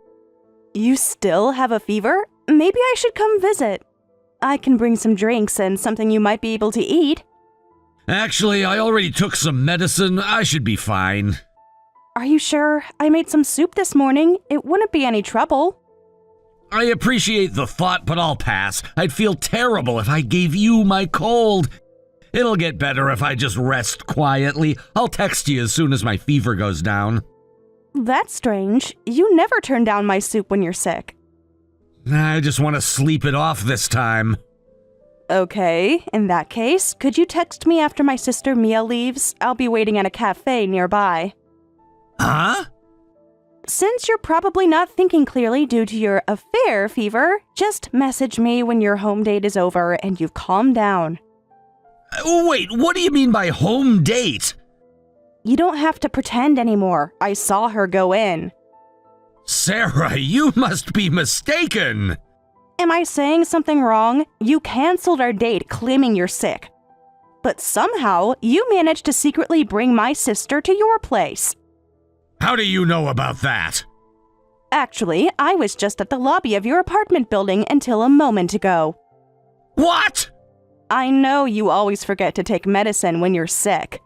You still have a fever? Maybe I should come visit. I can bring some drinks and something you might be able to eat. Actually, I already took some medicine. I should be fine. Are you sure? I made some soup this morning. It wouldn't be any trouble. I appreciate the thought, but I'll pass. I'd feel terrible if I gave you my cold. It'll get better if I just rest quietly. I'll text you as soon as my fever goes down. That's strange. You never turn down my soup when you're sick. I just want to sleep it off this time. Okay, in that case, could you text me after my sister Mia leaves? I'll be waiting at a cafe nearby. Huh? Since you're probably not thinking clearly due to your affair fever, just message me when your home date is over and you've calmed down. Wait, what do you mean by home date? You don't have to pretend anymore. I saw her go in. Sarah, you must be mistaken. Am I saying something wrong? You canceled our date claiming you're sick. But somehow, you managed to secretly bring my sister to your place. How do you know about that? Actually, I was just at the lobby of your apartment building until a moment ago. What? I know you always forget to take medicine when you're sick.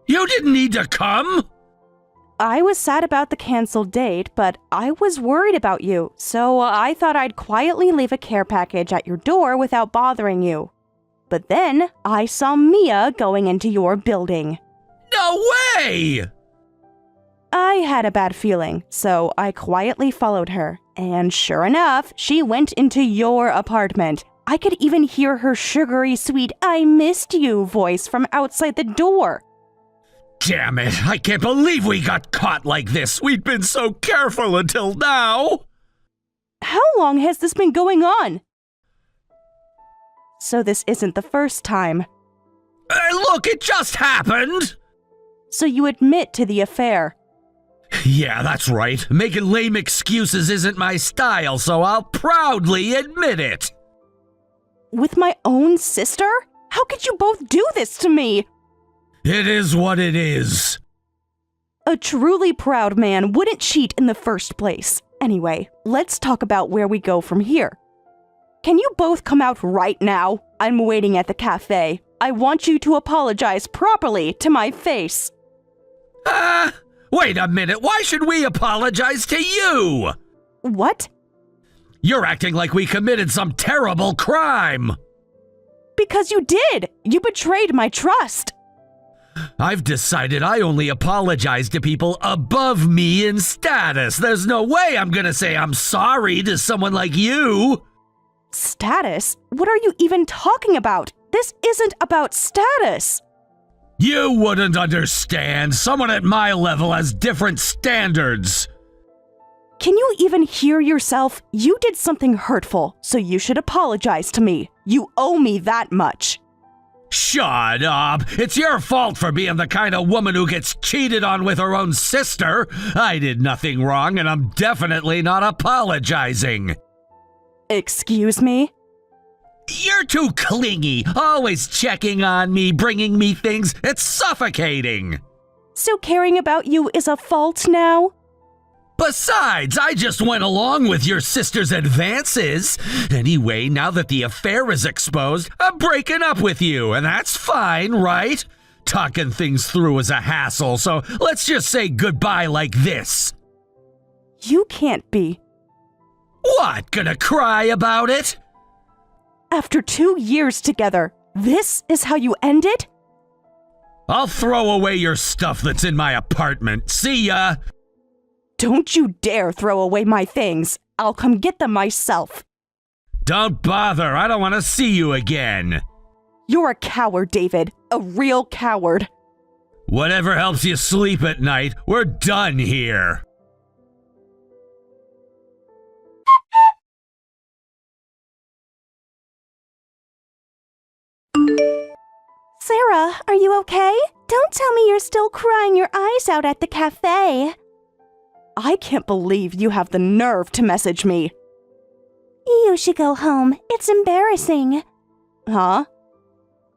You didn't need to come? I was sad about the canceled date, but I was worried about you, so I thought I'd quietly leave a care package at your door without bothering you. But then I saw Mia going into your building. No way! I had a bad feeling, so I quietly followed her. And sure enough, she went into your apartment. I could even hear her sugary, sweet, "I missed you" voice from outside the door. Damn it, I can't believe we got caught like this. We'd been so careful until now. How long has this been going on? So this isn't the first time. Look, it just happened. So you admit to the affair. Yeah, that's right. Making lame excuses isn't my style, so I'll proudly admit it. With my own sister? How could you both do this to me? It is what it is. A truly proud man wouldn't cheat in the first place. Anyway, let's talk about where we go from here. Can you both come out right now? I'm waiting at the cafe. I want you to apologize properly to my face. Wait a minute. Why should we apologize to you? What? You're acting like we committed some terrible crime. Because you did. You betrayed my trust. I've decided I only apologize to people above me in status. There's no way I'm gonna say I'm sorry to someone like you. Status? What are you even talking about? This isn't about status. You wouldn't understand. Someone at my level has different standards. Can you even hear yourself? You did something hurtful, so you should apologize to me. You owe me that much. Shut up. It's your fault for being the kind of woman who gets cheated on with her own sister. I did nothing wrong, and I'm definitely not apologizing. Excuse me? You're too clingy, always checking on me, bringing me things. It's suffocating. So caring about you is a fault now? Besides, I just went along with your sister's advances. Anyway, now that the affair is exposed, I'm breaking up with you, and that's fine, right? Talking things through is a hassle, so let's just say goodbye like this. You can't be. What, gonna cry about it? After 2 years together, this is how you end it? I'll throw away your stuff that's in my apartment. See ya! Don't you dare throw away my things. I'll come get them myself. Don't bother, I don't want to see you again. You're a coward, David. A real coward. Whatever helps you sleep at night, we're done here. Sarah, are you okay? Don't tell me you're still crying your eyes out at the cafe. I can't believe you have the nerve to message me. You should go home. It's embarrassing. Huh?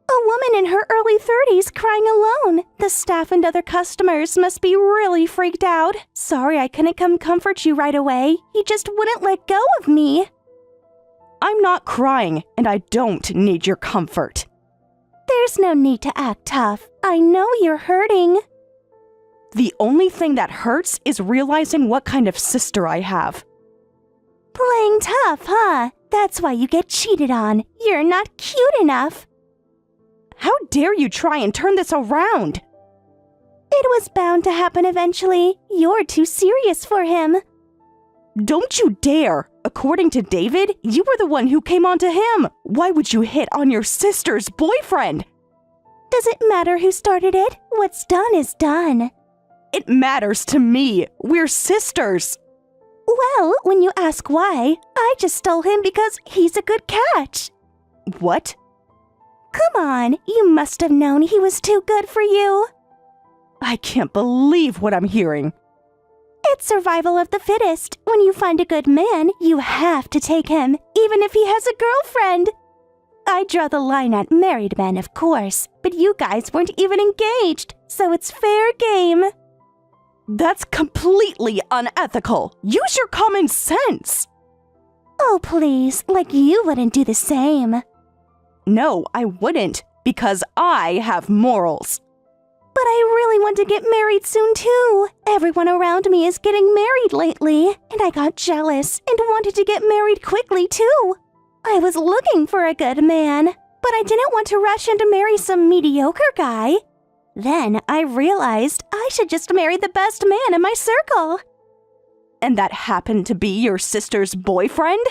A woman in her early 30s crying alone. The staff and other customers must be really freaked out. Sorry I couldn't come comfort you right away. You just wouldn't let go of me. I'm not crying, and I don't need your comfort. There's no need to act tough. I know you're hurting. The only thing that hurts is realizing what kind of sister I have. Playing tough, huh? That's why you get cheated on. You're not cute enough. How dare you try and turn this around? It was bound to happen eventually. You're too serious for him. Don't you dare! According to David, you were the one who came on to him. Why would you hit on your sister's boyfriend? Does it matter who started it? What's done is done. It matters to me. We're sisters. Well, when you ask why, I just stole him because he's a good catch. What? Come on, you must have known he was too good for you. I can't believe what I'm hearing. It's survival of the fittest. When you find a good man, you have to take him, even if he has a girlfriend. I draw the line at married men, of course, but you guys weren't even engaged, so it's fair game. That's completely unethical. Use your common sense. Oh, please, like you wouldn't do the same. No, I wouldn't, because I have morals. But I really want to get married soon, too. Everyone around me is getting married lately, and I got jealous and wanted to get married quickly, too. I was looking for a good man, but I didn't want to rush and marry some mediocre guy. Then I realized I should just marry the best man in my circle. And that happened to be your sister's boyfriend?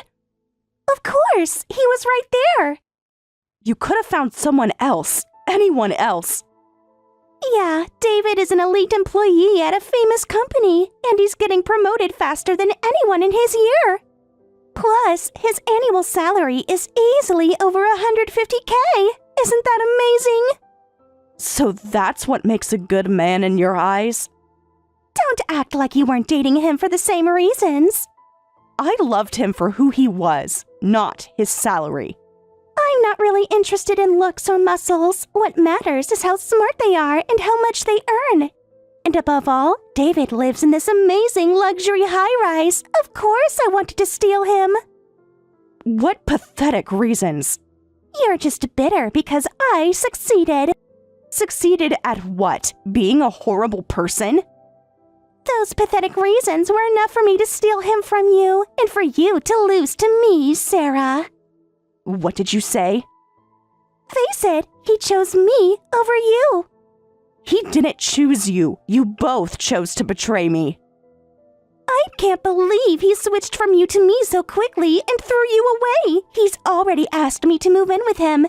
Of course, he was right there. You could have found someone else, anyone else. Yeah, David is an elite employee at a famous company, and he's getting promoted faster than anyone in his year. Plus, his annual salary is easily over $150K. Isn't that amazing? So that's what makes a good man in your eyes? Don't act like you weren't dating him for the same reasons. I loved him for who he was, not his salary. I'm not really interested in looks or muscles. What matters is how smart they are and how much they earn. And above all, David lives in this amazing luxury high-rise. Of course I wanted to steal him. What pathetic reasons. You're just bitter because I succeeded. Succeeded at what? Being a horrible person? Those pathetic reasons were enough for me to steal him from you and for you to lose to me, Sarah. What did you say? Face it, he chose me over you. He didn't choose you. You both chose to betray me. I can't believe he switched from you to me so quickly and threw you away. He's already asked me to move in with him.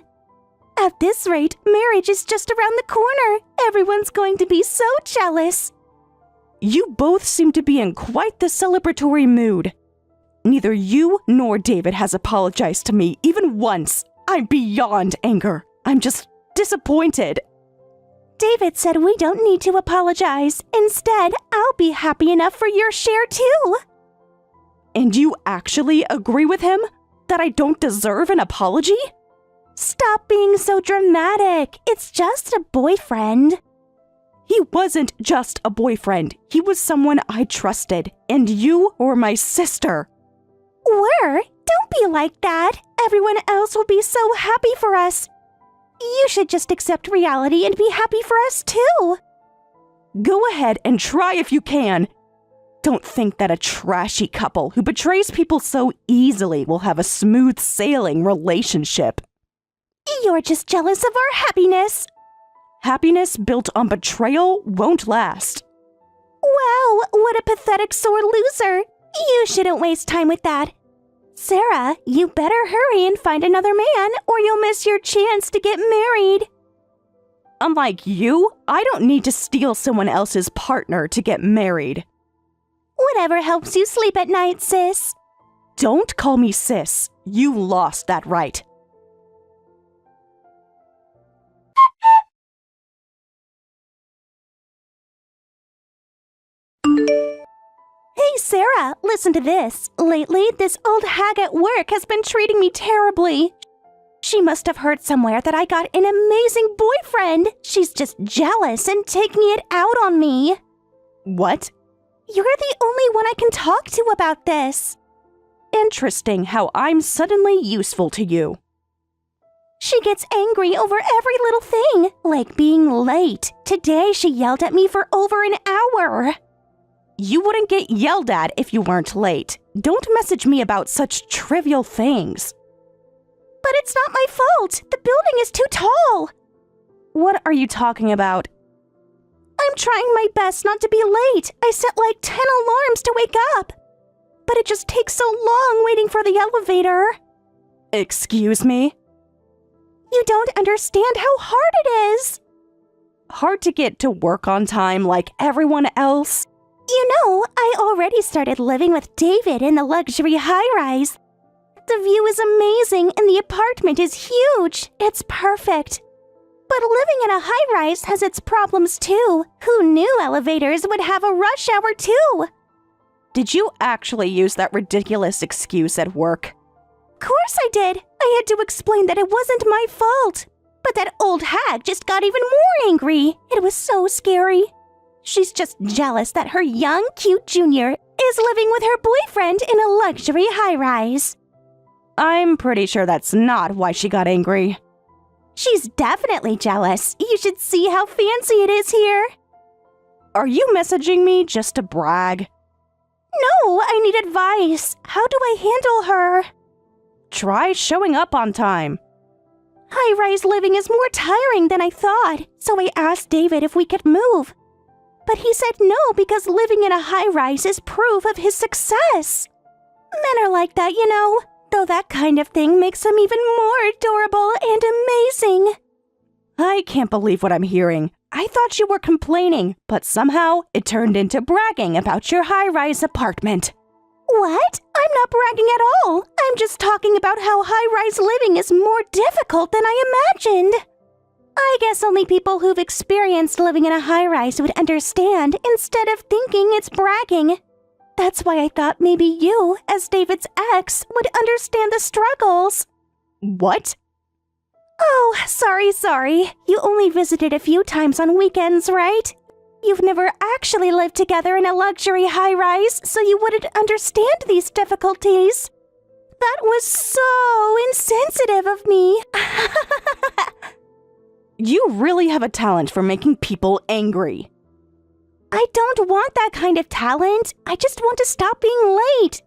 At this rate, marriage is just around the corner. Everyone's going to be so jealous. You both seem to be in quite the celebratory mood. Neither you nor David has apologized to me even once. I'm beyond anger. I'm just disappointed. David said we don't need to apologize. Instead, I'll be happy enough for your share too. And you actually agree with him? That I don't deserve an apology? Stop being so dramatic. It's just a boyfriend. He wasn't just a boyfriend. He was someone I trusted. And you were my sister. Were? Don't be like that. Everyone else will be so happy for us. You should just accept reality and be happy for us too. Go ahead and try if you can. Don't think that a trashy couple who betrays people so easily will have a smooth sailing relationship. You're just jealous of our happiness. Happiness built on betrayal won't last. Wow, what a pathetic sore loser. You shouldn't waste time with that. Sarah, you better hurry and find another man or you'll miss your chance to get married. Unlike you, I don't need to steal someone else's partner to get married. Whatever helps you sleep at night, sis. Don't call me sis. You lost that right. Hey, Sarah, listen to this. Lately, this old hag at work has been treating me terribly. She must have heard somewhere that I got an amazing boyfriend. She's just jealous and taking it out on me. What? You're the only one I can talk to about this. Interesting how I'm suddenly useful to you. She gets angry over every little thing, like being late. Today, she yelled at me for over an hour. You wouldn't get yelled at if you weren't late. Don't message me about such trivial things. But it's not my fault. The building is too tall. What are you talking about? I'm trying my best not to be late. I set like 10 alarms to wake up. But it just takes so long waiting for the elevator. Excuse me? You don't understand how hard it is. Hard to get to work on time like everyone else? You know, I already started living with David in the luxury high-rise. The view is amazing and the apartment is huge. It's perfect. But living in a high-rise has its problems too. Who knew elevators would have a rush hour too? Did you actually use that ridiculous excuse at work? Course I did. I had to explain that it wasn't my fault. But that old hag just got even more angry. It was so scary. She's just jealous that her young, cute junior is living with her boyfriend in a luxury high-rise. I'm pretty sure that's not why she got angry. She's definitely jealous. You should see how fancy it is here. Are you messaging me just to brag? No, I need advice. How do I handle her? Try showing up on time. High-rise living is more tiring than I thought, so I asked David if we could move. But he said no because living in a high-rise is proof of his success. Men are like that, you know, though that kind of thing makes them even more adorable and amazing. I can't believe what I'm hearing. I thought you were complaining, but somehow it turned into bragging about your high-rise apartment. What? I'm not bragging at all. I'm just talking about how high-rise living is more difficult than I imagined. I guess only people who've experienced living in a high-rise would understand instead of thinking it's bragging. That's why I thought maybe you, as David's ex, would understand the struggles. What? Oh, sorry. You only visited a few times on weekends, right? You've never actually lived together in a luxury high-rise, so you wouldn't understand these difficulties. That was so insensitive of me. You really have a talent for making people angry. I don't want that kind of talent. I just want to stop being late.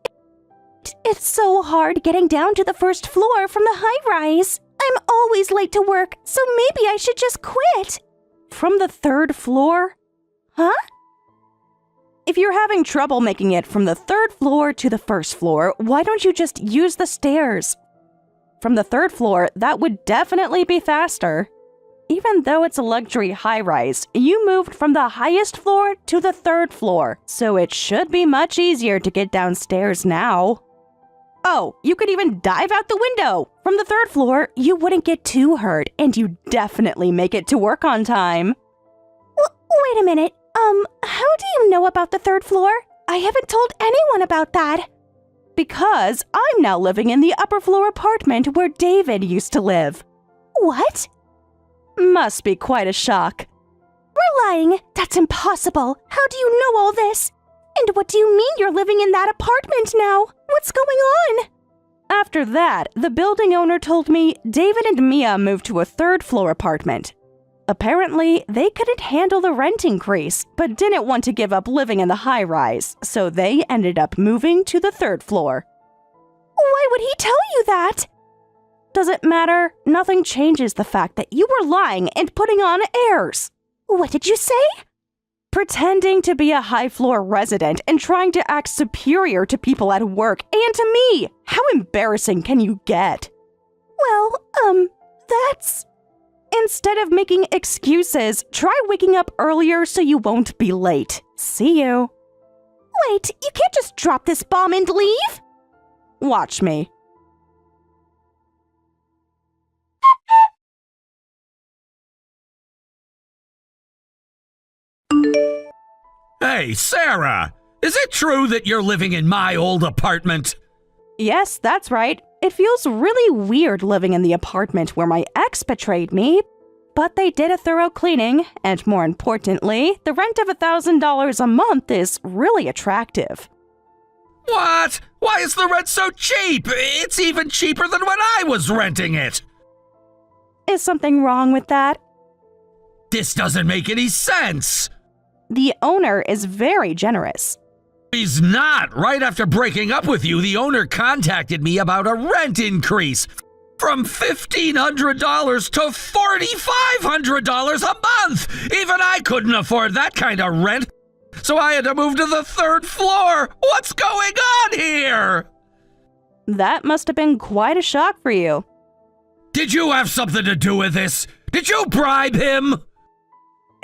It's so hard getting down to the first floor from the high-rise. I'm always late to work, so maybe I should just quit. From the third floor? Huh? If you're having trouble making it from the third floor to the first floor, why don't you just use the stairs? From the third floor, that would definitely be faster. Even though it's a luxury high-rise, you moved from the highest floor to the third floor, so it should be much easier to get downstairs now. Oh, you could even dive out the window! From the third floor, you wouldn't get too hurt, and you definitely make it to work on time. Wait a minute. How do you know about the third floor? I haven't told anyone about that. Because I'm now living in the upper floor apartment where David used to live. What? Must be quite a shock. We're lying. That's impossible. How do you know all this? And what do you mean you're living in that apartment now? What's going on? After that, the building owner told me David and Mia moved to a third floor apartment. Apparently, they couldn't handle the rent increase, but didn't want to give up living in the high-rise, so they ended up moving to the third floor. Why would he tell you that? Does it matter? Nothing changes the fact that you were lying and putting on airs. What did you say? Pretending to be a high-floor resident and trying to act superior to people at work and to me. How embarrassing can you get? Well, that's... Instead of making excuses, try waking up earlier so you won't be late. See you. Wait, you can't just drop this bomb and leave? Watch me. Hey, Sarah! Is it true that you're living in my old apartment? Yes, that's right. It feels really weird living in the apartment where my ex betrayed me, but they did a thorough cleaning, and more importantly, the rent of $1,000 a month is really attractive. What? Why is the rent so cheap? It's even cheaper than when I was renting it! Is something wrong with that? This doesn't make any sense! The owner is very generous. He's not. Right after breaking up with you, the owner contacted me about a rent increase from $1,500 to $4,500 a month. Even I couldn't afford that kind of rent, so I had to move to the third floor. What's going on here? That must have been quite a shock for you. Did you have something to do with this? Did you bribe him?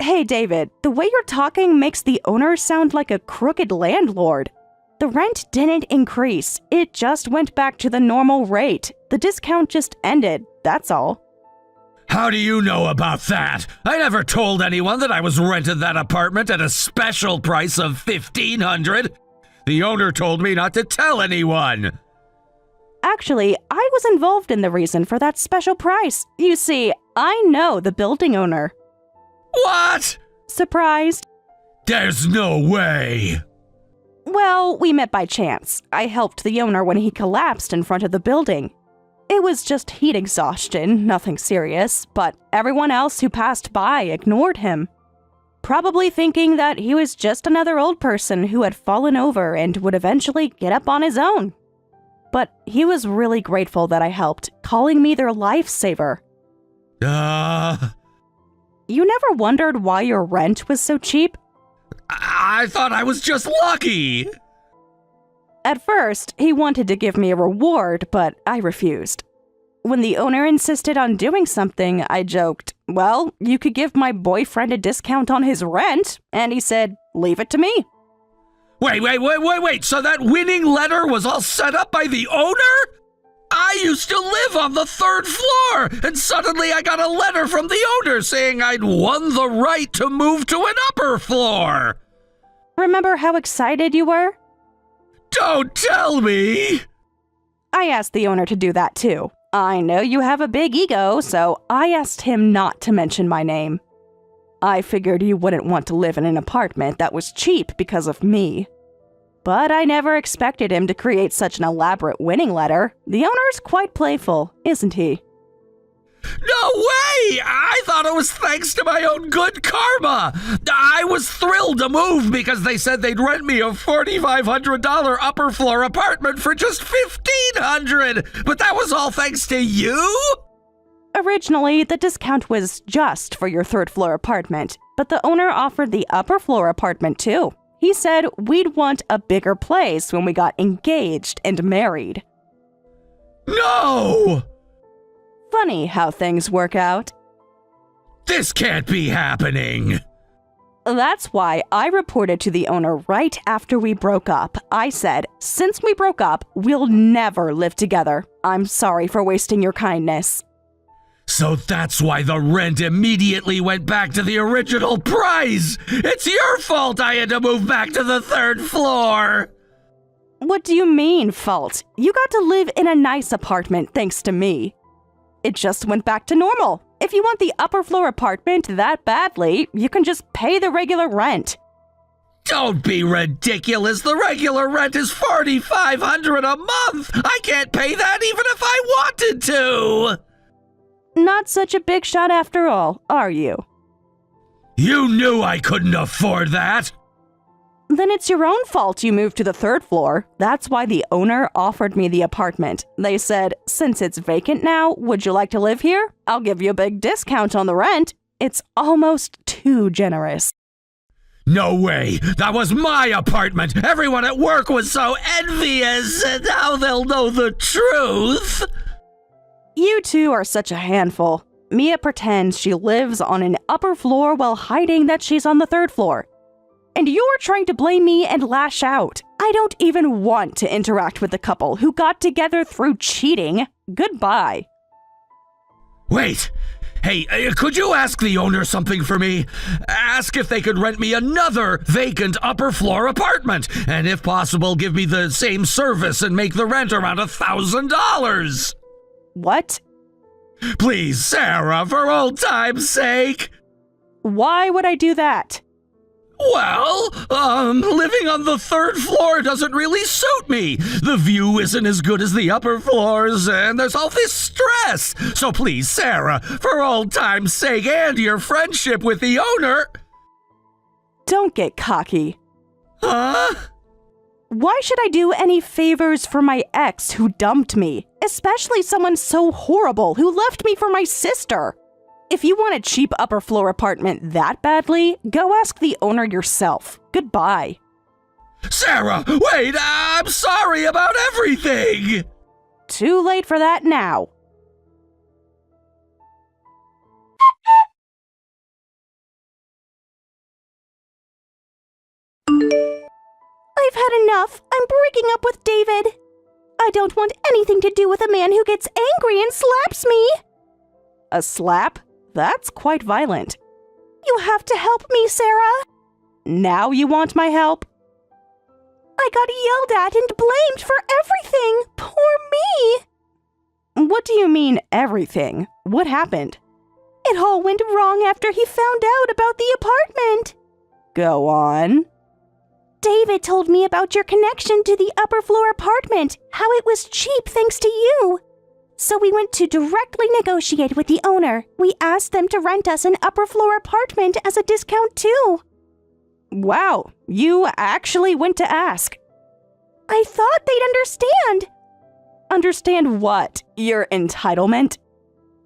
Hey, David, the way you're talking makes the owner sound like a crooked landlord. The rent didn't increase. It just went back to the normal rate. The discount just ended, that's all. How do you know about that? I never told anyone that I was renting that apartment at a special price of $1,500. The owner told me not to tell anyone. Actually, I was involved in the reason for that special price. You see, I know the building owner. What? Surprised? There's no way. Well, we met by chance. I helped the owner when he collapsed in front of the building. It was just heat exhaustion, nothing serious, but everyone else who passed by ignored him. Probably thinking that he was just another old person who had fallen over and would eventually get up on his own. But he was really grateful that I helped, calling me their lifesaver. You never wondered why your rent was so cheap? I thought I was just lucky. At first, he wanted to give me a reward, but I refused. When the owner insisted on doing something, I joked, well, you could give my boyfriend a discount on his rent, and he said, leave it to me. Wait. So that winning letter was all set up by the owner? I used to live on the 3rd floor, and suddenly I got a letter from the owner saying I'd won the right to move to an upper floor. Remember how excited you were? Don't tell me! I asked the owner to do that too. I know you have a big ego, so I asked him not to mention my name. I figured you wouldn't want to live in an apartment that was cheap because of me. But I never expected him to create such an elaborate winning letter. The owner's quite playful, isn't he? No way! I thought it was thanks to my own good karma. I was thrilled to move because they said they'd rent me a $4,500 upper floor apartment for just $1,500. But that was all thanks to you? Originally, the discount was just for your 3rd floor apartment, but the owner offered the upper floor apartment too. He said we'd want a bigger place when we got engaged and married. No! Funny how things work out. This can't be happening. That's why I reported to the owner right after we broke up. I said, since we broke up, we'll never live together. I'm sorry for wasting your kindness. So that's why the rent immediately went back to the original price. It's your fault I had to move back to the 3rd floor. What do you mean, fault? You got to live in a nice apartment thanks to me. It just went back to normal. If you want the upper floor apartment that badly, you can just pay the regular rent. Don't be ridiculous. The regular rent is $4,500 a month. I can't pay that even if I wanted to. Not such a big shot after all, are you? You knew I couldn't afford that. Then it's your own fault you moved to the 3rd floor. That's why the owner offered me the apartment. They said, since it's vacant now, would you like to live here? I'll give you a big discount on the rent. It's almost too generous. No way. That was my apartment. Everyone at work was so envious, and now they'll know the truth. You two are such a handful. Mia pretends she lives on an upper floor while hiding that she's on the 3rd floor. And you're trying to blame me and lash out. I don't even want to interact with the couple who got together through cheating. Goodbye. Wait. Hey, could you ask the owner something for me? Ask if they could rent me another vacant upper floor apartment. And if possible, give me the same service and make the rent around $1,000. What? Please, Sarah, for old time's sake. Why would I do that? Well, living on the 3rd floor doesn't really suit me. The view isn't as good as the upper floors, and there's all this stress. So please, Sarah, for old time's sake and your friendship with the owner... Don't get cocky. Huh? Why should I do any favors for my ex who dumped me? Especially someone so horrible who left me for my sister. If you want a cheap upper floor apartment that badly, go ask the owner yourself. Goodbye. Sarah, wait, I'm sorry about everything. Too late for that now. I've had enough. I'm breaking up with David. I don't want anything to do with a man who gets angry and slaps me. A slap? That's quite violent. You have to help me, Sarah. Now you want my help? I got yelled at and blamed for everything. Poor me. What do you mean, everything? What happened? It all went wrong after he found out about the apartment. Go on. David told me about your connection to the upper floor apartment, how it was cheap thanks to you. So we went to directly negotiate with the owner. We asked them to rent us an upper floor apartment as a discount too. Wow, you actually went to ask. I thought they'd understand. Understand what? Your entitlement?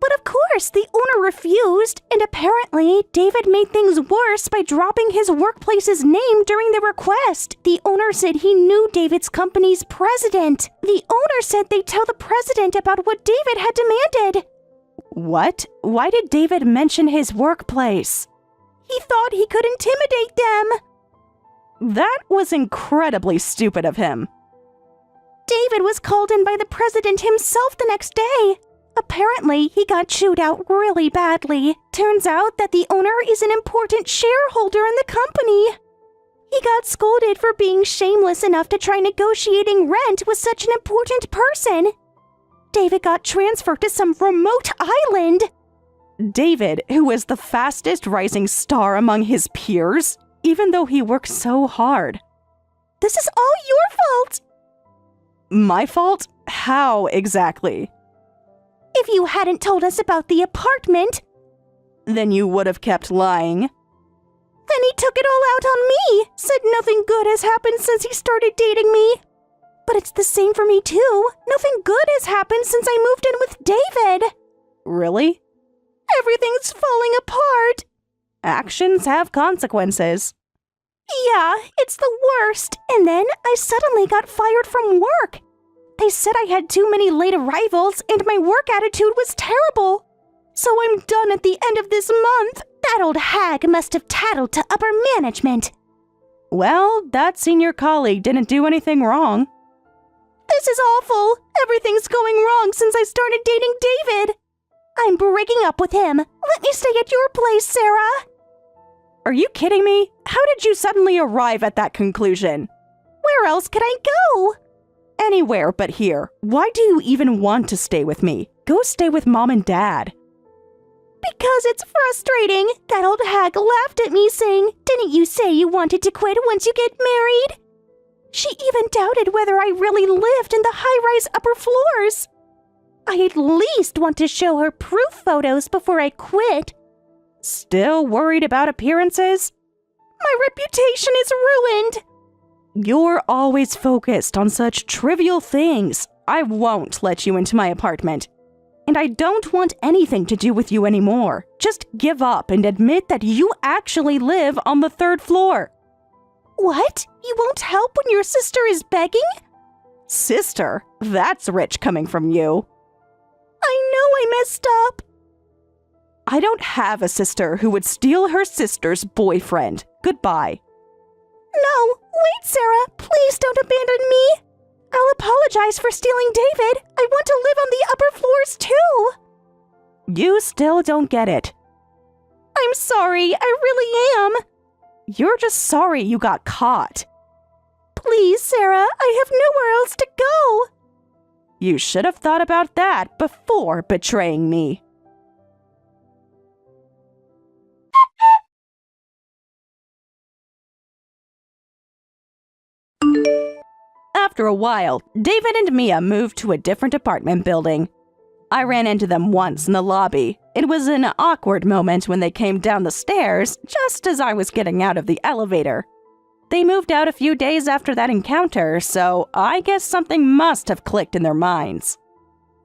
But of course, the owner refused, and apparently, David made things worse by dropping his workplace's name during the request. The owner said he knew David's company's president. The owner said they'd tell the president about what David had demanded. What? Why did David mention his workplace? He thought he could intimidate them. That was incredibly stupid of him. David was called in by the president himself the next day. Apparently, he got chewed out really badly. Turns out that the owner is an important shareholder in the company. He got scolded for being shameless enough to try negotiating rent with such an important person. David got transferred to some remote island. David, who was the fastest rising star among his peers, even though he worked so hard. This is all your fault. My fault? How exactly? If you hadn't told us about the apartment, then you would have kept lying. Then he took it all out on me, said nothing good has happened since he started dating me. But it's the same for me too. Nothing good has happened since I moved in with David. Really? Everything's falling apart. Actions have consequences. Yeah, it's the worst. And then I suddenly got fired from work. They said I had too many late arrivals and my work attitude was terrible. So I'm done at the end of this month. That old hag must have tattled to upper management. Well, that senior colleague didn't do anything wrong. This is awful. Everything's going wrong since I started dating David. I'm breaking up with him. Let me stay at your place, Sarah. Are you kidding me? How did you suddenly arrive at that conclusion? Where else could I go? Anywhere but here. Why do you even want to stay with me? Go stay with Mom and Dad. Because it's frustrating. That old hag laughed at me saying, "Didn't you say you wanted to quit once you get married?" She even doubted whether I really lived in the high-rise upper floors. I at least want to show her proof photos before I quit. Still worried about appearances? My reputation is ruined. You're always focused on such trivial things. I won't let you into my apartment. And I don't want anything to do with you anymore. Just give up and admit that you actually live on the 3rd floor. What? You won't help when your sister is begging? Sister? That's rich coming from you. I know I messed up. I don't have a sister who would steal her sister's boyfriend. Goodbye. No, wait, Sarah. Please don't abandon me. I'll apologize for stealing David. I want to live on the upper floors too. You still don't get it. I'm sorry, I really am. You're just sorry you got caught. Please, Sarah, I have nowhere else to go. You should have thought about that before betraying me. After a while, David and Mia moved to a different apartment building. I ran into them once in the lobby. It was an awkward moment when they came down the stairs just as I was getting out of the elevator. They moved out a few days after that encounter, so I guess something must have clicked in their minds.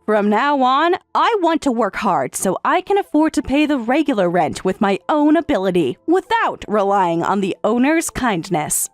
From now on, I want to work hard so I can afford to pay the regular rent with my own ability without relying on the owner's kindness.